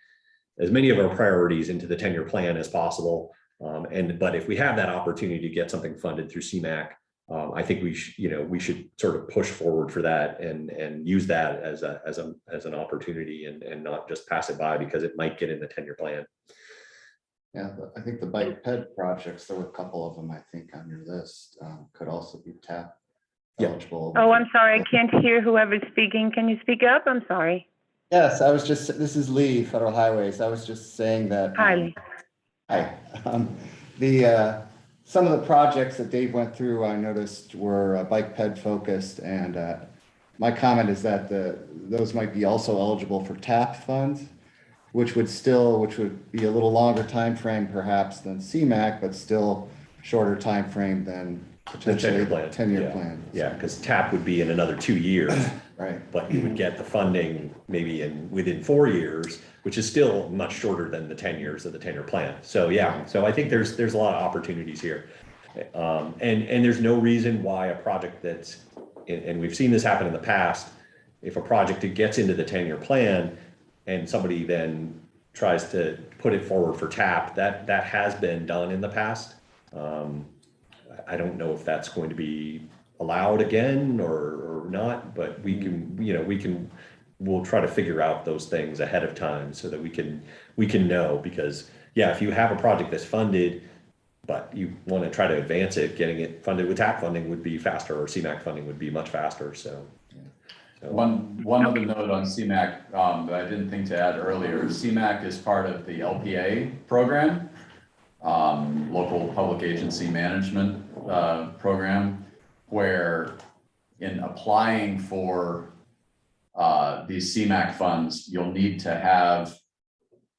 as many of our priorities into the 10-year plan as possible. But if we have that opportunity to get something funded through CMAQ, I think we should sort of push forward for that and use that as an opportunity and not just pass it by because it might get in the 10-year plan. Yeah, I think the bike ped projects, there were a couple of them, I think, on your list, could also be TAP Yeah. eligible. Oh, I'm sorry, I can't hear whoever's speaking. Can you speak up? I'm sorry. Yes, this is Lee, Federal Highways. I was just saying that. Hi, Lee. Hi. Some of the projects that Dave went through, I noticed were bike ped focused, and my comment is that those might be also eligible for TAP funds, which would be a little longer time frame perhaps than CMAQ, but still shorter time frame than potentially the 10-year plan. Yeah, because TAP would be in another 2 years. Right. But you would get the funding maybe within 4 years, which is still much shorter than the 10 years of the 10-year plan. So yeah, so I think there's a lot of opportunities here. And there's no reason why a project and we've seen this happen in the past, if a project gets into the 10-year plan and somebody then tries to put it forward for TAP, that has been done in the past. I don't know if that's going to be allowed again or not, but we'll try to figure out those things ahead of time so that we can know, because yeah, if you have a project that's funded, but you want to try to advance it, getting it funded with TAP funding would be faster, or CMAQ funding would be much faster. So one other note on CMAQ that I didn't think to add earlier. CMAQ is part of the LPA program, local public agency management program, where in applying for these CMAQ funds, you'll need to have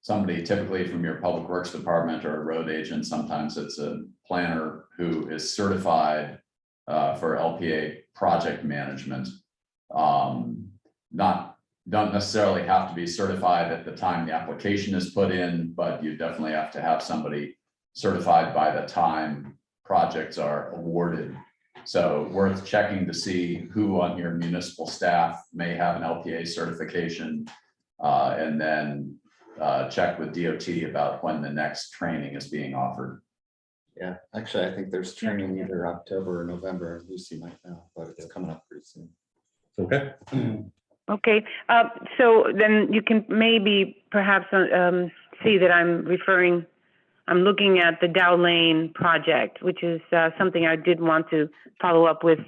somebody typically from your public works department or a road agent. Sometimes it's a planner who is certified for LPA project management. Don't necessarily have to be certified at the time the application is put in, but you definitely have to have somebody certified by the time projects are awarded. So worth checking to see who on your municipal staff may have an LPA certification, and then check with DOT about when the next training is being offered. Yeah, actually, I think there's training either October or November. Lucy might know, but it's coming up pretty soon. okay. Okay, so then you can maybe perhaps see that I'm looking at the Dow Lane project, which is something I did want to follow up with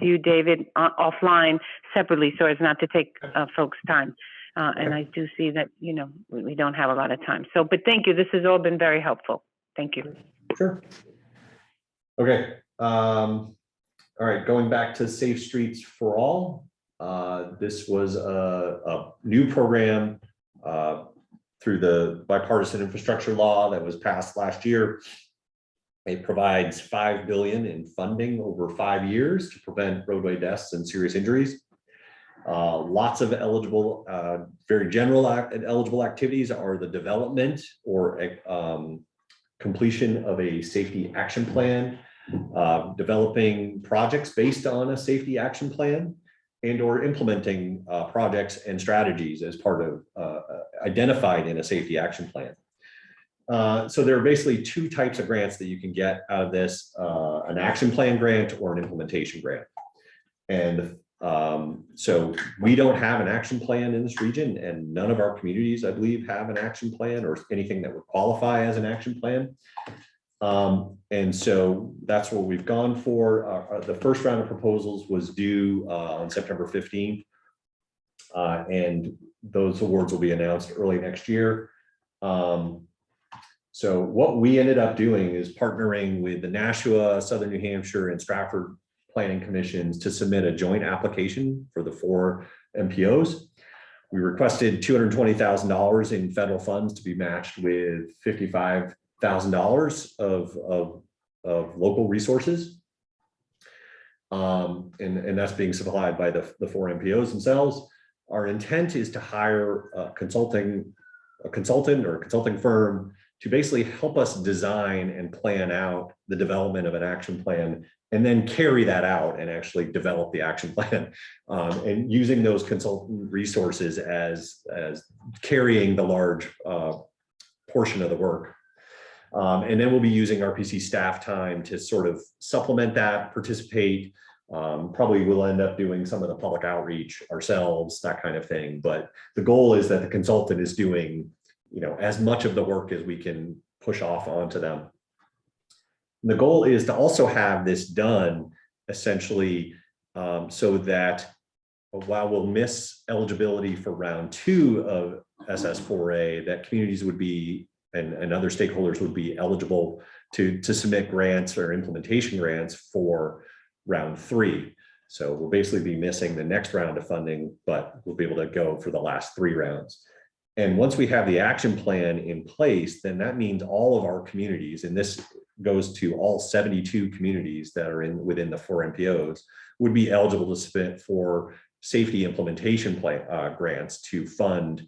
you, David, offline separately, so as not to take folks' time. And I do see that, we don't have a lot of time. So, but thank you. This has all been very helpful. Thank you. Sure. Okay. All right. Going back to Safe Streets for All. This was a new program through the bipartisan infrastructure law that was passed last year. It provides $5 billion in funding over 5 years to prevent roadway deaths and serious injuries. Lots of eligible, very general eligible activities are the development or completion of a safety action plan, developing projects based on a safety action plan, and or implementing projects and strategies as part of identified in a safety action plan. So there are basically 2 types of grants that you can get out of this, an action plan grant or an implementation grant. And so we don't have an action plan in this region, and none of our communities, I believe, have an action plan or anything that would qualify as an action plan. And so that's what we've gone for. The first round of proposals was due on September 15th. And those awards will be announced early next year. So what we ended up doing is partnering with the Nashua, Southern New Hampshire, and Stratford Planning Commissions to submit a joint application for the 4 MPOs. We requested $220,000 in federal funds to be matched with $55,000 of local resources. And that's being supplied by the 4 MPOs themselves. Our intent is to hire a consultant or a consulting firm to basically help us design and plan out the development of an action plan, and then carry that out and actually develop the action plan, and using those consultant resources as carrying the large portion of the work. And then we'll be using RPC staff time to sort of supplement that, participate. Probably we'll end up doing some of the public outreach ourselves, that kind of thing. But the goal is that the consultant is doing, as much of the work as we can push off onto them. The goal is to also have this done essentially so that while we'll miss eligibility for round 2 of SS4A, that communities would be and other stakeholders would be eligible to submit grants or implementation grants for round 3. So we'll basically be missing the next round of funding, but we'll be able to go for the last 3 rounds. And once we have the action plan in place, then that means all of our communities, and this goes to all 72 communities that are within the 4 MPOs, would be eligible to submit for safety implementation plan grants to fund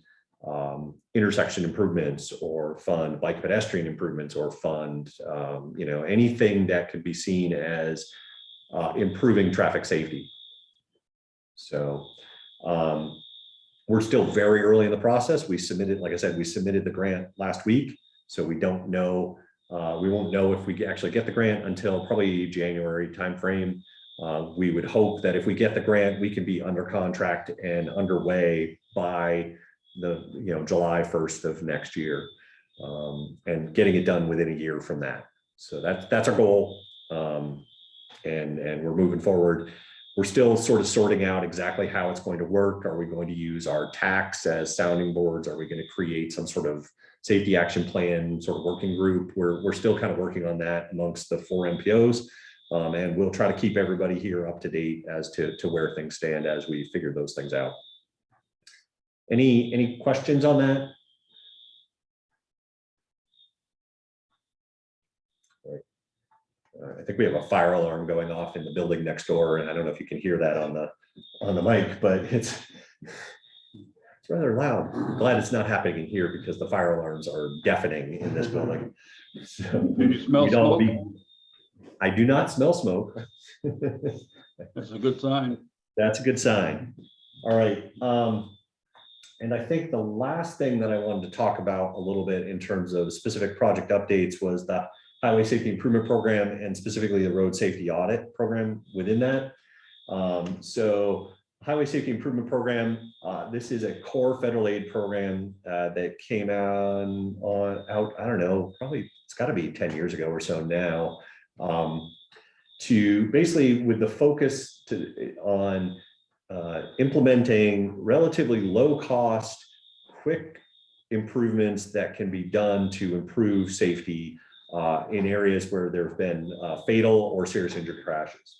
intersection improvements or fund bike pedestrian improvements or fund anything that could be seen as improving traffic safety. So we're still very early in the process. We submitted, like I said, we submitted the grant last week, so we don't know. We won't know if we actually get the grant until probably January timeframe. We would hope that if we get the grant, we can be under contract and underway by the July 1st of next year, and getting it done within a year from that. So that's our goal, and we're moving forward. We're still sort of sorting out exactly how it's going to work. Are we going to use our tax as sounding boards? Are we going to create some sort of safety action plan sort of working group? We're still kind of working on that amongst the 4 MPOs. And we'll try to keep everybody here up to date as to where things stand as we figure those things out. Any questions on that? I think we have a fire alarm going off in the building next door, and I don't know if you can hear that on the mic, but it's rather loud. I'm glad it's not happening in here because the fire alarms are deafening in this building. So Do you smell smoke? I do not smell smoke. That's a good sign. That's a good sign. All right. And I think the last thing that I wanted to talk about a little bit in terms of specific project updates was the Highway Safety Improvement Program, and specifically the Road Safety Audit Program within that. So Highway Safety Improvement Program, this is a core federal aid program that came out, I don't know, probably it's got to be 10 years ago or so now, to basically with the focus on implementing relatively low cost, quick improvements that can be done to improve safety in areas where there have been fatal or serious injury crashes.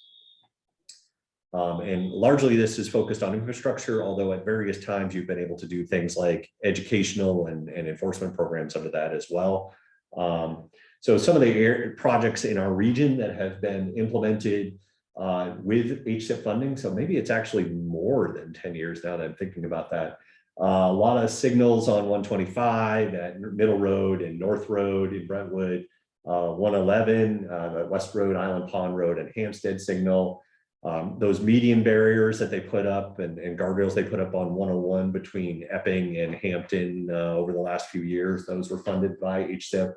And largely this is focused on infrastructure, although at various times you've been able to do things like educational and enforcement programs under that as well. So some of the projects in our region that have been implemented with HSIP funding, so maybe it's actually more than 10 years now that I'm thinking about that. A lot of signals on 125 at Middle Road and North Road in Brentwood, 111, West Road, Island Pond Road, and Hampstead signal. Those median barriers that they put up and guardrails they put up on 101 between Epping and Hampton over the last few years, those were funded by HSIP.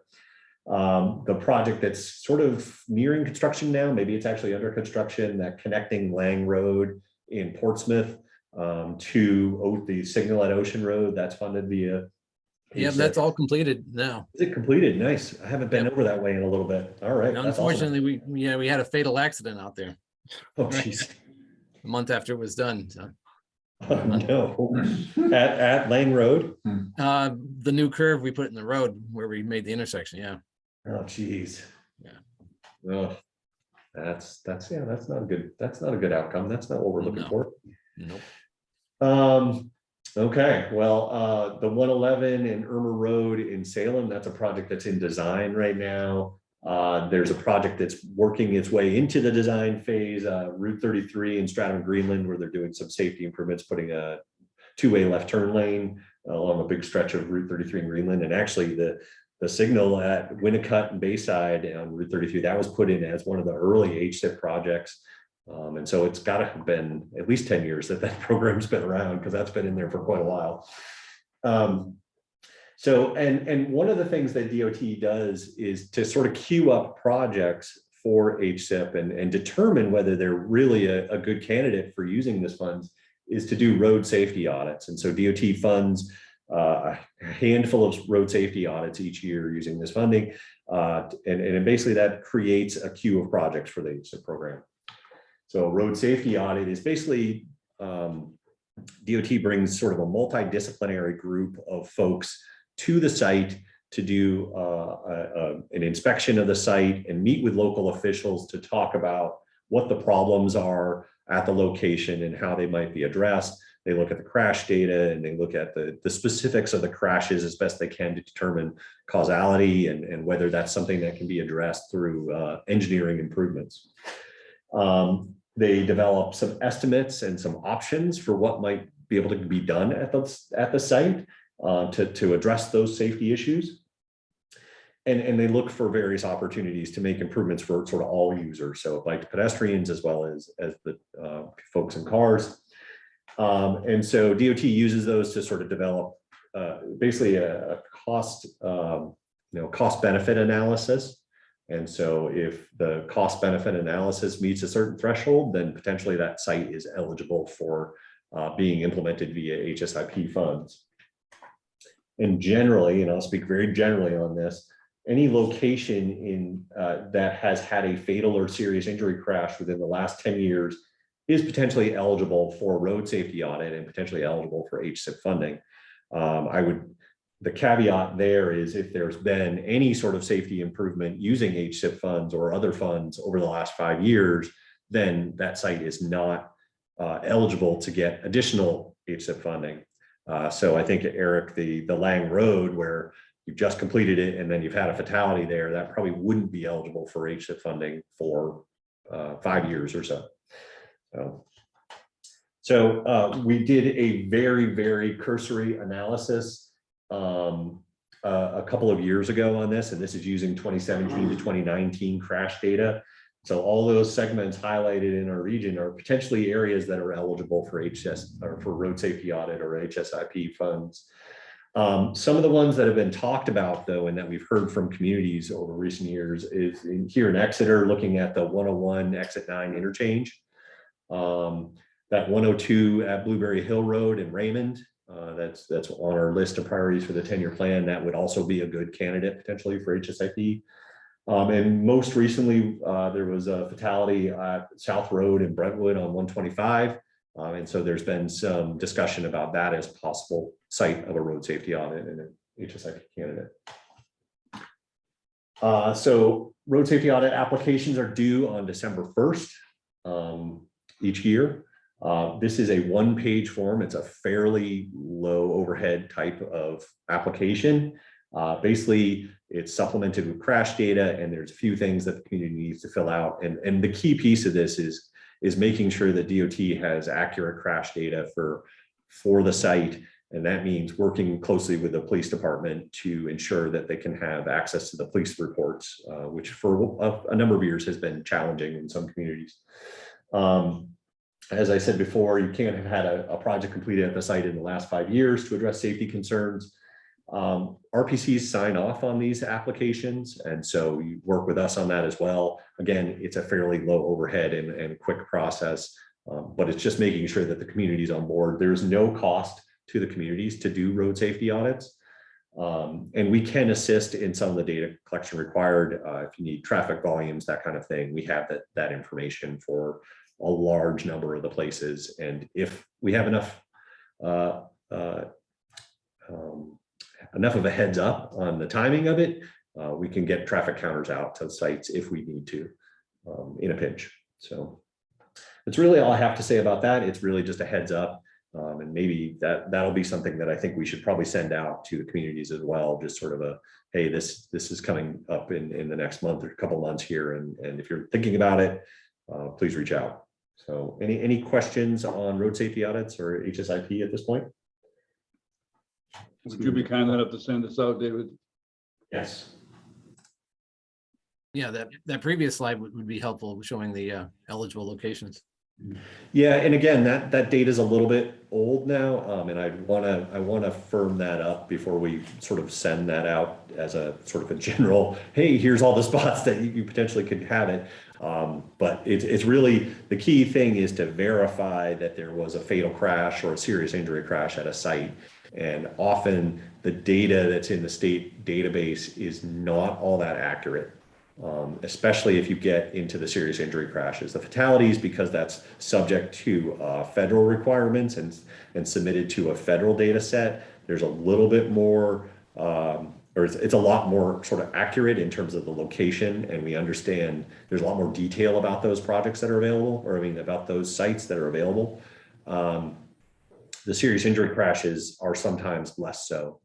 The project that's sort of nearing construction now, maybe it's actually under construction, that connecting Lang Road in Portsmouth to the signal at Ocean Road, that's funded via Yeah, that's all completed now. Is it completed? Nice. I haven't been over that way in a little bit. All right. That's awesome. Unfortunately, we had a fatal accident out there Oh, jeez. a month after it was done. So. Oh, no. At Lang Road? The new curve we put in the road where we made the intersection. Yeah. Oh, geez. Yeah. Oh, that's not a good outcome. That's not what we're looking for. Nope. Okay, well, the 111 and Irma Road in Salem, that's a project that's in design right now. There's a project that's working its way into the design phase, Route 33 in Stratham, Greenland, where they're doing some safety improvements, putting a 2-way left turn lane along a big stretch of Route 33 in Greenland. And actually the signal at Winnicott and Bayside on Route 33, that was put in as one of the early HSIP projects. And so it's got to have been at least 10 years that program's been around, because that's been in there for quite a while. So, and one of the things that DOT does is to sort of queue up projects for HSIP and determine whether they're really a good candidate for using this funds, is to do road safety audits. And so DOT funds a handful of road safety audits each year using this funding. And basically that creates a queue of projects for the HSIP program. So road safety audit is basically, DOT brings sort of a multidisciplinary group of folks to the site to do an inspection of the site and meet with local officials to talk about what the problems are at the location and how they might be addressed. They look at the crash data and they look at the specifics of the crashes as best they can to determine causality and whether that's something that can be addressed through engineering improvements. They develop some estimates and some options for what might be able to be done at the site to address those safety issues. And they look for various opportunities to make improvements for sort of all users, so bike pedestrians as well as the folks in cars. And so DOT uses those to sort of develop basically a cost, cost benefit analysis. And so if the cost benefit analysis meets a certain threshold, then potentially that site is eligible for being implemented via HSIP funds. And generally, and I'll speak very generally on this, any location in that has had a fatal or serious injury crash within the last 10 years is potentially eligible for road safety audit and potentially eligible for HSIP funding. The caveat there is if there's been any sort of safety improvement using HSIP funds or other funds over the last 5 years, then that site is not eligible to get additional HSIP funding. So I think, Eric, the Lang Road, where you've just completed it and then you've had a fatality there, that probably wouldn't be eligible for HSIP funding for 5 years or so. So we did a very, very cursory analysis a couple of years ago on this, and this is using 2017 to 2019 crash data. So all those segments highlighted in our region are potentially areas that are eligible for or for road safety audit or HSIP funds. Some of the ones that have been talked about, though, and that we've heard from communities over recent years is here in Exeter, looking at the 101 exit 9 interchange. That 102 at Blueberry Hill Road in Raymond, that's on our list of priorities for the 10-year plan. That would also be a good candidate potentially for HSIP. And most recently, there was a fatality at South Road in Brentwood on 125. And so there's been some discussion about that as possible site of a road safety audit and an HSIP candidate. So road safety audit applications are due on December 1st each year. This is a one-page form. It's a fairly low overhead type of application. Basically, it's supplemented with crash data, and there's a few things that the community needs to fill out. And the key piece of this is making sure that DOT has accurate crash data for the site. And that means working closely with the police department to ensure that they can have access to the police reports, which for a number of years has been challenging in some communities. As I said before, you can't have had a project completed at the site in the last 5 years to address safety concerns. RPCs sign off on these applications, and so you work with us on that as well. Again, it's a fairly low overhead and quick process, but it's just making sure that the community's on board. There's no cost to the communities to do road safety audits, and we can assist in some of the data collection required. If you need traffic volumes, that kind of thing, we have that information for a large number of the places. And if we have enough of a heads up on the timing of it, we can get traffic counters out to sites if we need to in a pinch. So that's really all I have to say about that. It's really just a heads up. And maybe that'll be something that I think we should probably send out to the communities as well. Just sort of a, hey, this is coming up in the next month or a couple months here. And if you're thinking about it, please reach out. So any questions on road safety audits or HSIP at this point? Would you be kind enough to send this out, David? Yes. Yeah, that previous slide would be helpful, showing the eligible locations. Yeah, and again, that data is a little bit old now, and I want to firm that up before we sort of send that out as a sort of a general, hey, here's all the spots that you potentially could have it. But it's really, the key thing is to verify that there was a fatal crash or a serious injury crash at a site. And often the data that's in the state database is not all that accurate, especially if you get into the serious injury crashes. The fatalities, because that's subject to federal requirements and submitted to a federal data set, there's a little bit more, or it's a lot more sort of accurate in terms of the location, and we understand there's a lot more detail about those projects that are available, or I mean, about those sites that are available. The serious injury crashes are sometimes less so.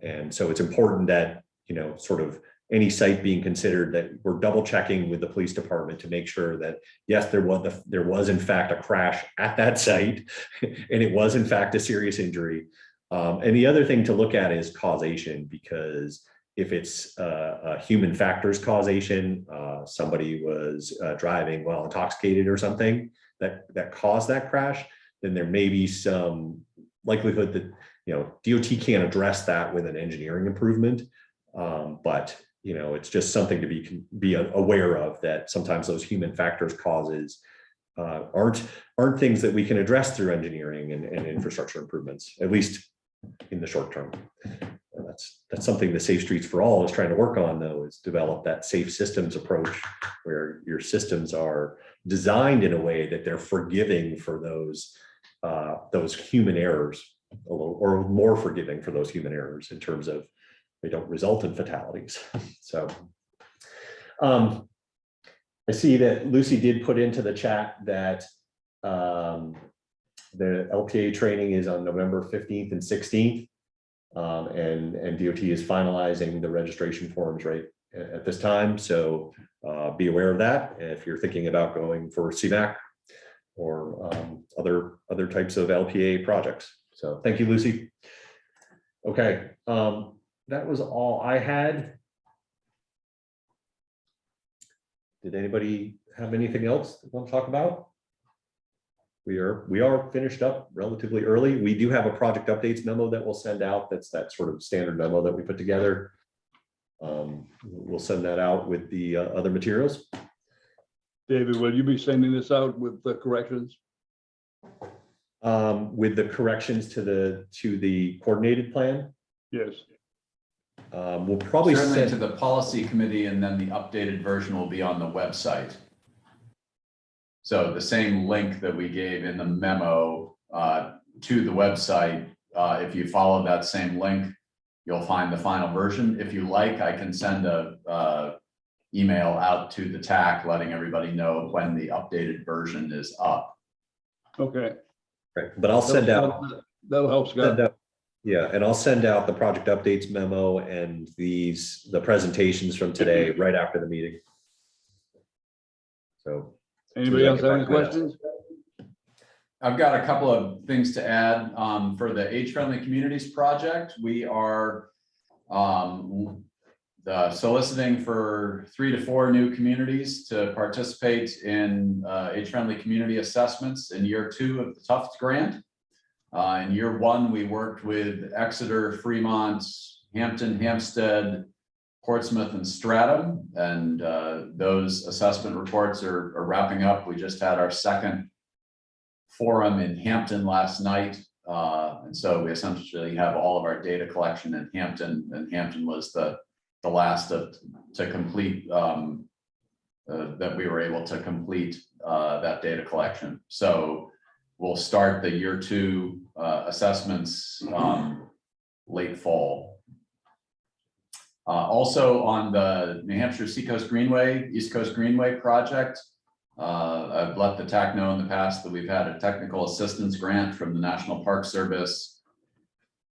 And so it's important that, you know, sort of any site being considered, that we're double checking with the police department to make sure that, yes, there was in fact a crash at that site, and it was in fact a serious injury. And the other thing to look at is causation, because if it's a human factors causation, somebody was driving while intoxicated or something that caused that crash, then there may be some likelihood that, you know, DOT can't address that with an engineering improvement. But, you know, it's just something to be aware of, that sometimes those human factors causes aren't things that we can address through engineering and infrastructure improvements, at least in the short term. And that's something the Safe Streets for All is trying to work on, though, is develop that safe systems approach where your systems are designed in a way that they're forgiving for those human errors, or more forgiving for those human errors in terms of they don't result in fatalities. So I see that Lucy did put into the chat that the LPA training is on November 15th and 16th. And DOT is finalizing the registration forms right at this time. So be aware of that if you're thinking about going for CMAQ or other types of LPA projects. So thank you, Lucy. Okay, that was all I had. Did anybody have anything else they want to talk about? We are finished up relatively early. We do have a project updates memo that we'll send out. That's that sort of standard memo that we put together. We'll send that out with the other materials. David, will you be sending this out with the corrections? With the corrections to the coordinated plan? Yes. We'll probably Certainly send to the policy committee, and then the updated version will be on the website. So the same link that we gave in the memo to the website, if you follow that same link, you'll find the final version. If you like, I can send a email out to the TAC letting everybody know when the updated version is up. Okay. Right, but I'll send out. That'll help, Scott. Yeah, and I'll send out the project updates memo and the presentations from today right after the meeting. So. Anybody else have any questions? I've got a couple of things to add. For the Age-Friendly Communities project, we are soliciting for 3 to 4 new communities to participate in age-friendly community assessments in year 2 of the Tufts grant. In year 1, we worked with Exeter, Fremont, Hampton, Hampstead, Portsmouth, and Stratham, and those assessment reports are wrapping up. We just had our second forum in Hampton last night, and so we essentially have all of our data collection in Hampton, and Hampton was the last to complete that we were able to complete that data collection. So we'll start the year 2 assessments late fall. Also on the New Hampshire Seacoast Greenway, East Coast Greenway project, I've let the TAC know in the past that we've had a technical assistance grant from the National Park Service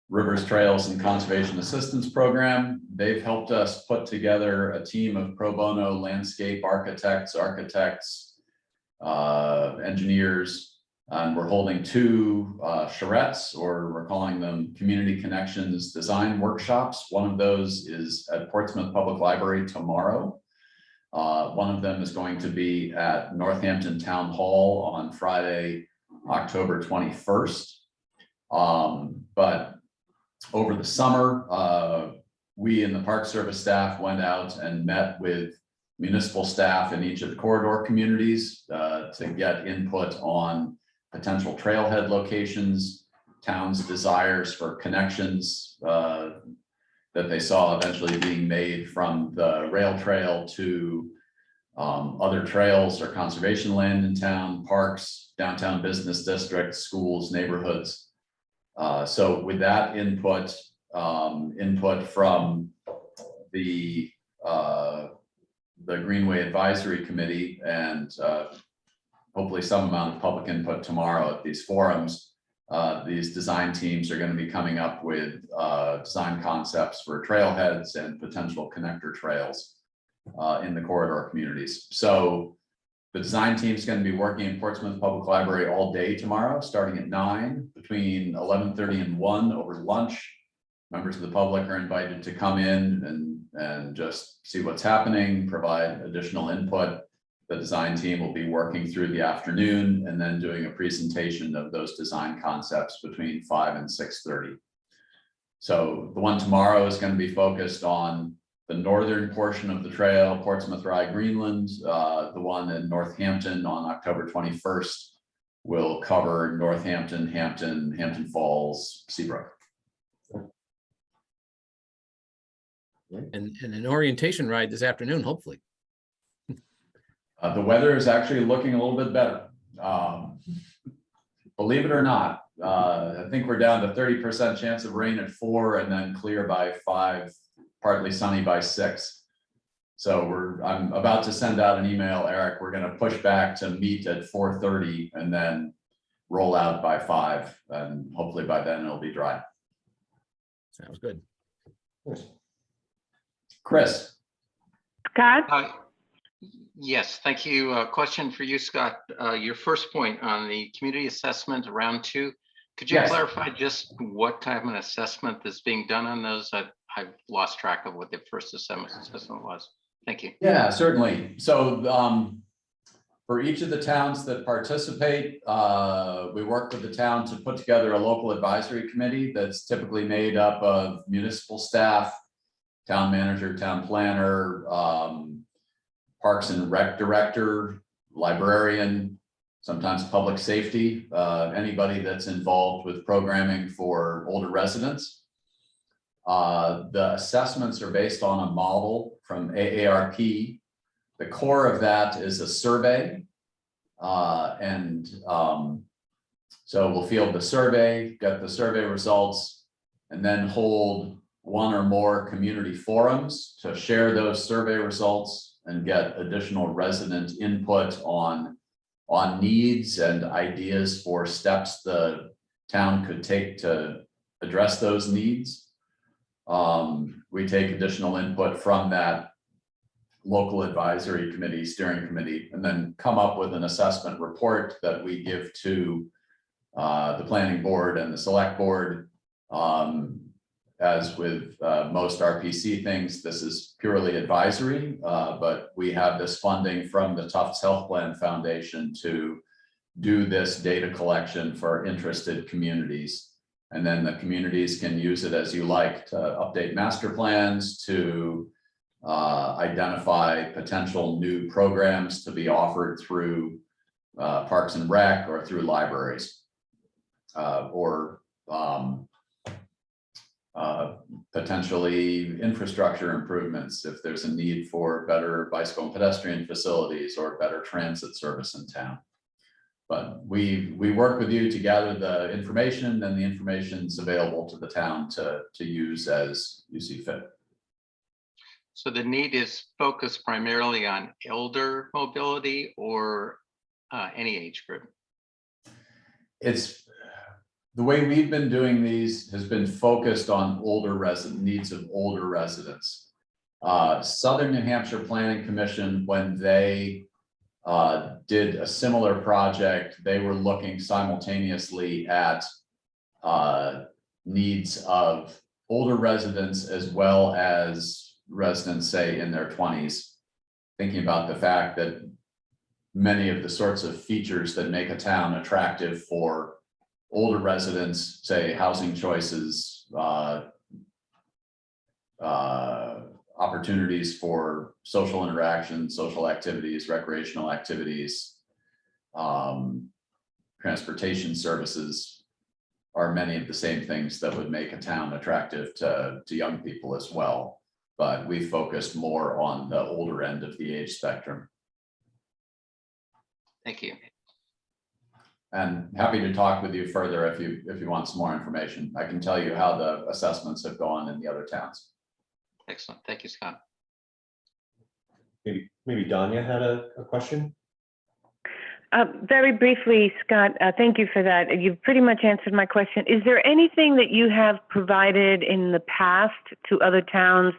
Rivers, Trails, and Conservation Assistance Program. They've helped us put together a team of pro bono landscape architects, engineers, and we're holding 2 charrettes, or we're calling them community connections design workshops. One of those is at Portsmouth Public Library tomorrow. One of them is going to be at Northampton Town Hall on Friday, October 21st. But over the summer, we in the Park Service staff went out and met with municipal staff in each of the corridor communities to get input on potential trailhead locations, town's desires for connections that they saw eventually being made from the rail trail to other trails or conservation land in town, parks, downtown business districts, schools, neighborhoods. So with that input, input from the Greenway Advisory Committee and hopefully some amount of public input tomorrow at these forums, these design teams are going to be coming up with design concepts for trailheads and potential connector trails in the corridor communities. So the design team is going to be working in Portsmouth Public Library all day tomorrow, starting at 9, between 11:30 and 1 over lunch. Members of the public are invited to come in and just see what's happening, provide additional input. The design team will be working through the afternoon and then doing a presentation of those design concepts between 5 and 6:30. So the one tomorrow is going to be focused on the northern portion of the trail, Portsmouth, Rye, Greenland. The one in Northampton on October 21st will cover Northampton, Hampton, Hampton Falls, Seabrook. And an orientation ride this afternoon, hopefully. The weather is actually looking a little bit better. Believe it or not, I think we're down to 30% chance of rain at 4 and then clear by 5, partly sunny by 6. So I'm about to send out an email, Eric. We're going to push back to meet at 4:30 and then roll out by 5. And hopefully by then it'll be dry. Sounds good. Chris. Scott? Yes, thank you. Question for you, Scott. Your first point on the community assessment round 2. Could you Yes. clarify just what type of an assessment is being done on those? I've lost track of what the first assessment was. Thank you. Yeah, certainly. So for each of the towns that participate, we work with the town to put together a local advisory committee that's typically made up of municipal staff, town manager, town planner, Parks and Rec director, librarian, sometimes public safety, anybody that's involved with programming for older residents. The assessments are based on a model from AARP. The core of that is a survey. So we'll field the survey, get the survey results, and then hold one or more community forums to share those survey results and get additional resident input on needs and ideas for steps the town could take to address those needs. We take additional input from that local advisory committee, steering committee, and then come up with an assessment report that we give to the planning board and the select board. As with most RPC things, this is purely advisory, but we have this funding from the Tufts Health Plan Foundation to do this data collection for interested communities. And then the communities can use it as you like to update master plans, to identify potential new programs to be offered through Parks and Rec or through libraries, or potentially infrastructure improvements if there's a need for better bicycle and pedestrian facilities or better transit service in town. But we work with you to gather the information, and the information is available to the town to use as you see fit. So the need is focused primarily on elder mobility or any age group? It's the way we've been doing these has been focused on needs of older residents. Southern New Hampshire Planning Commission, when they did a similar project, they were looking simultaneously at needs of older residents as well as residents, say, in their 20s, thinking about the fact that many of the sorts of features that make a town attractive for older residents, say housing choices, opportunities for social interaction, social activities, recreational activities, transportation services, are many of the same things that would make a town attractive to young people as well. But we focused more on the older end of the age spectrum. Thank you. And happy to talk with you further if you want some more information. I can tell you how the assessments have gone in the other towns. Excellent. Thank you, Scott. Maybe Danya had a question? Very briefly, Scott, thank you for that. You've pretty much answered my question. Is there anything that you have provided in the past to other towns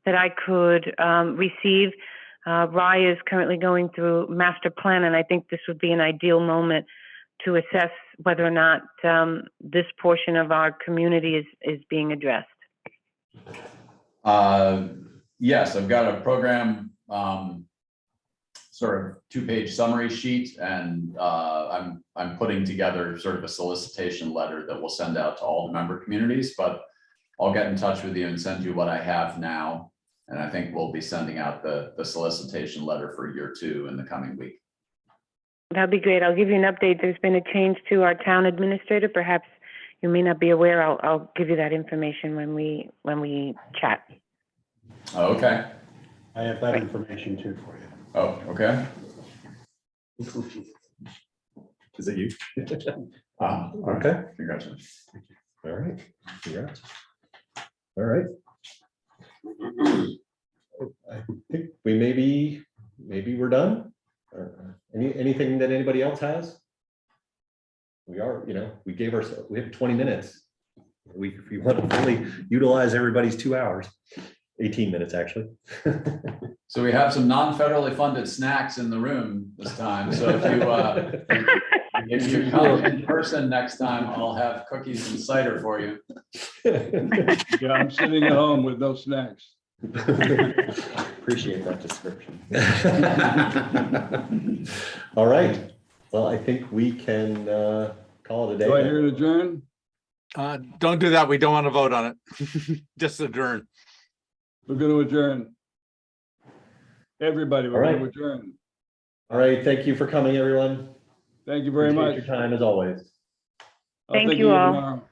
that I could receive? Rye is currently going through master plan, and I think this would be an ideal moment to assess whether or not this portion of our community is being addressed. Yes, I've got a program sort of 2-page summary sheet, and I'm putting together sort of a solicitation letter that we'll send out to all the member communities, but I'll get in touch with you and send you what I have now. And I think we'll be sending out the solicitation letter for year 2 in the coming week. That'd be great. I'll give you an update. There's been a change to our town administrator. Perhaps you may not be aware. I'll give you that information when we chat. Okay. I have that information too for you. Oh, okay. Is it you? Okay. Congratulations. All right. Congrats. All right. I think we maybe we're done. Anything that anybody else has? We have 20 minutes. If we want to really utilize everybody's 2 hours, 18 minutes actually. So we have some non-federally funded snacks in the room this time. So if you come in person next time, I'll have cookies and cider for you. Yeah, I'm sitting at home with no snacks. Appreciate that description. All right. Well, I think we can call it a day. Do I hear an adjourn? Don't do that. We don't want to vote on it. Just adjourn. We're going to adjourn. Everybody, we're going to adjourn. All right. Thank you for coming, everyone. Thank you very Appreciate much. your time as always. I'll Thank think you of all. tomorrow.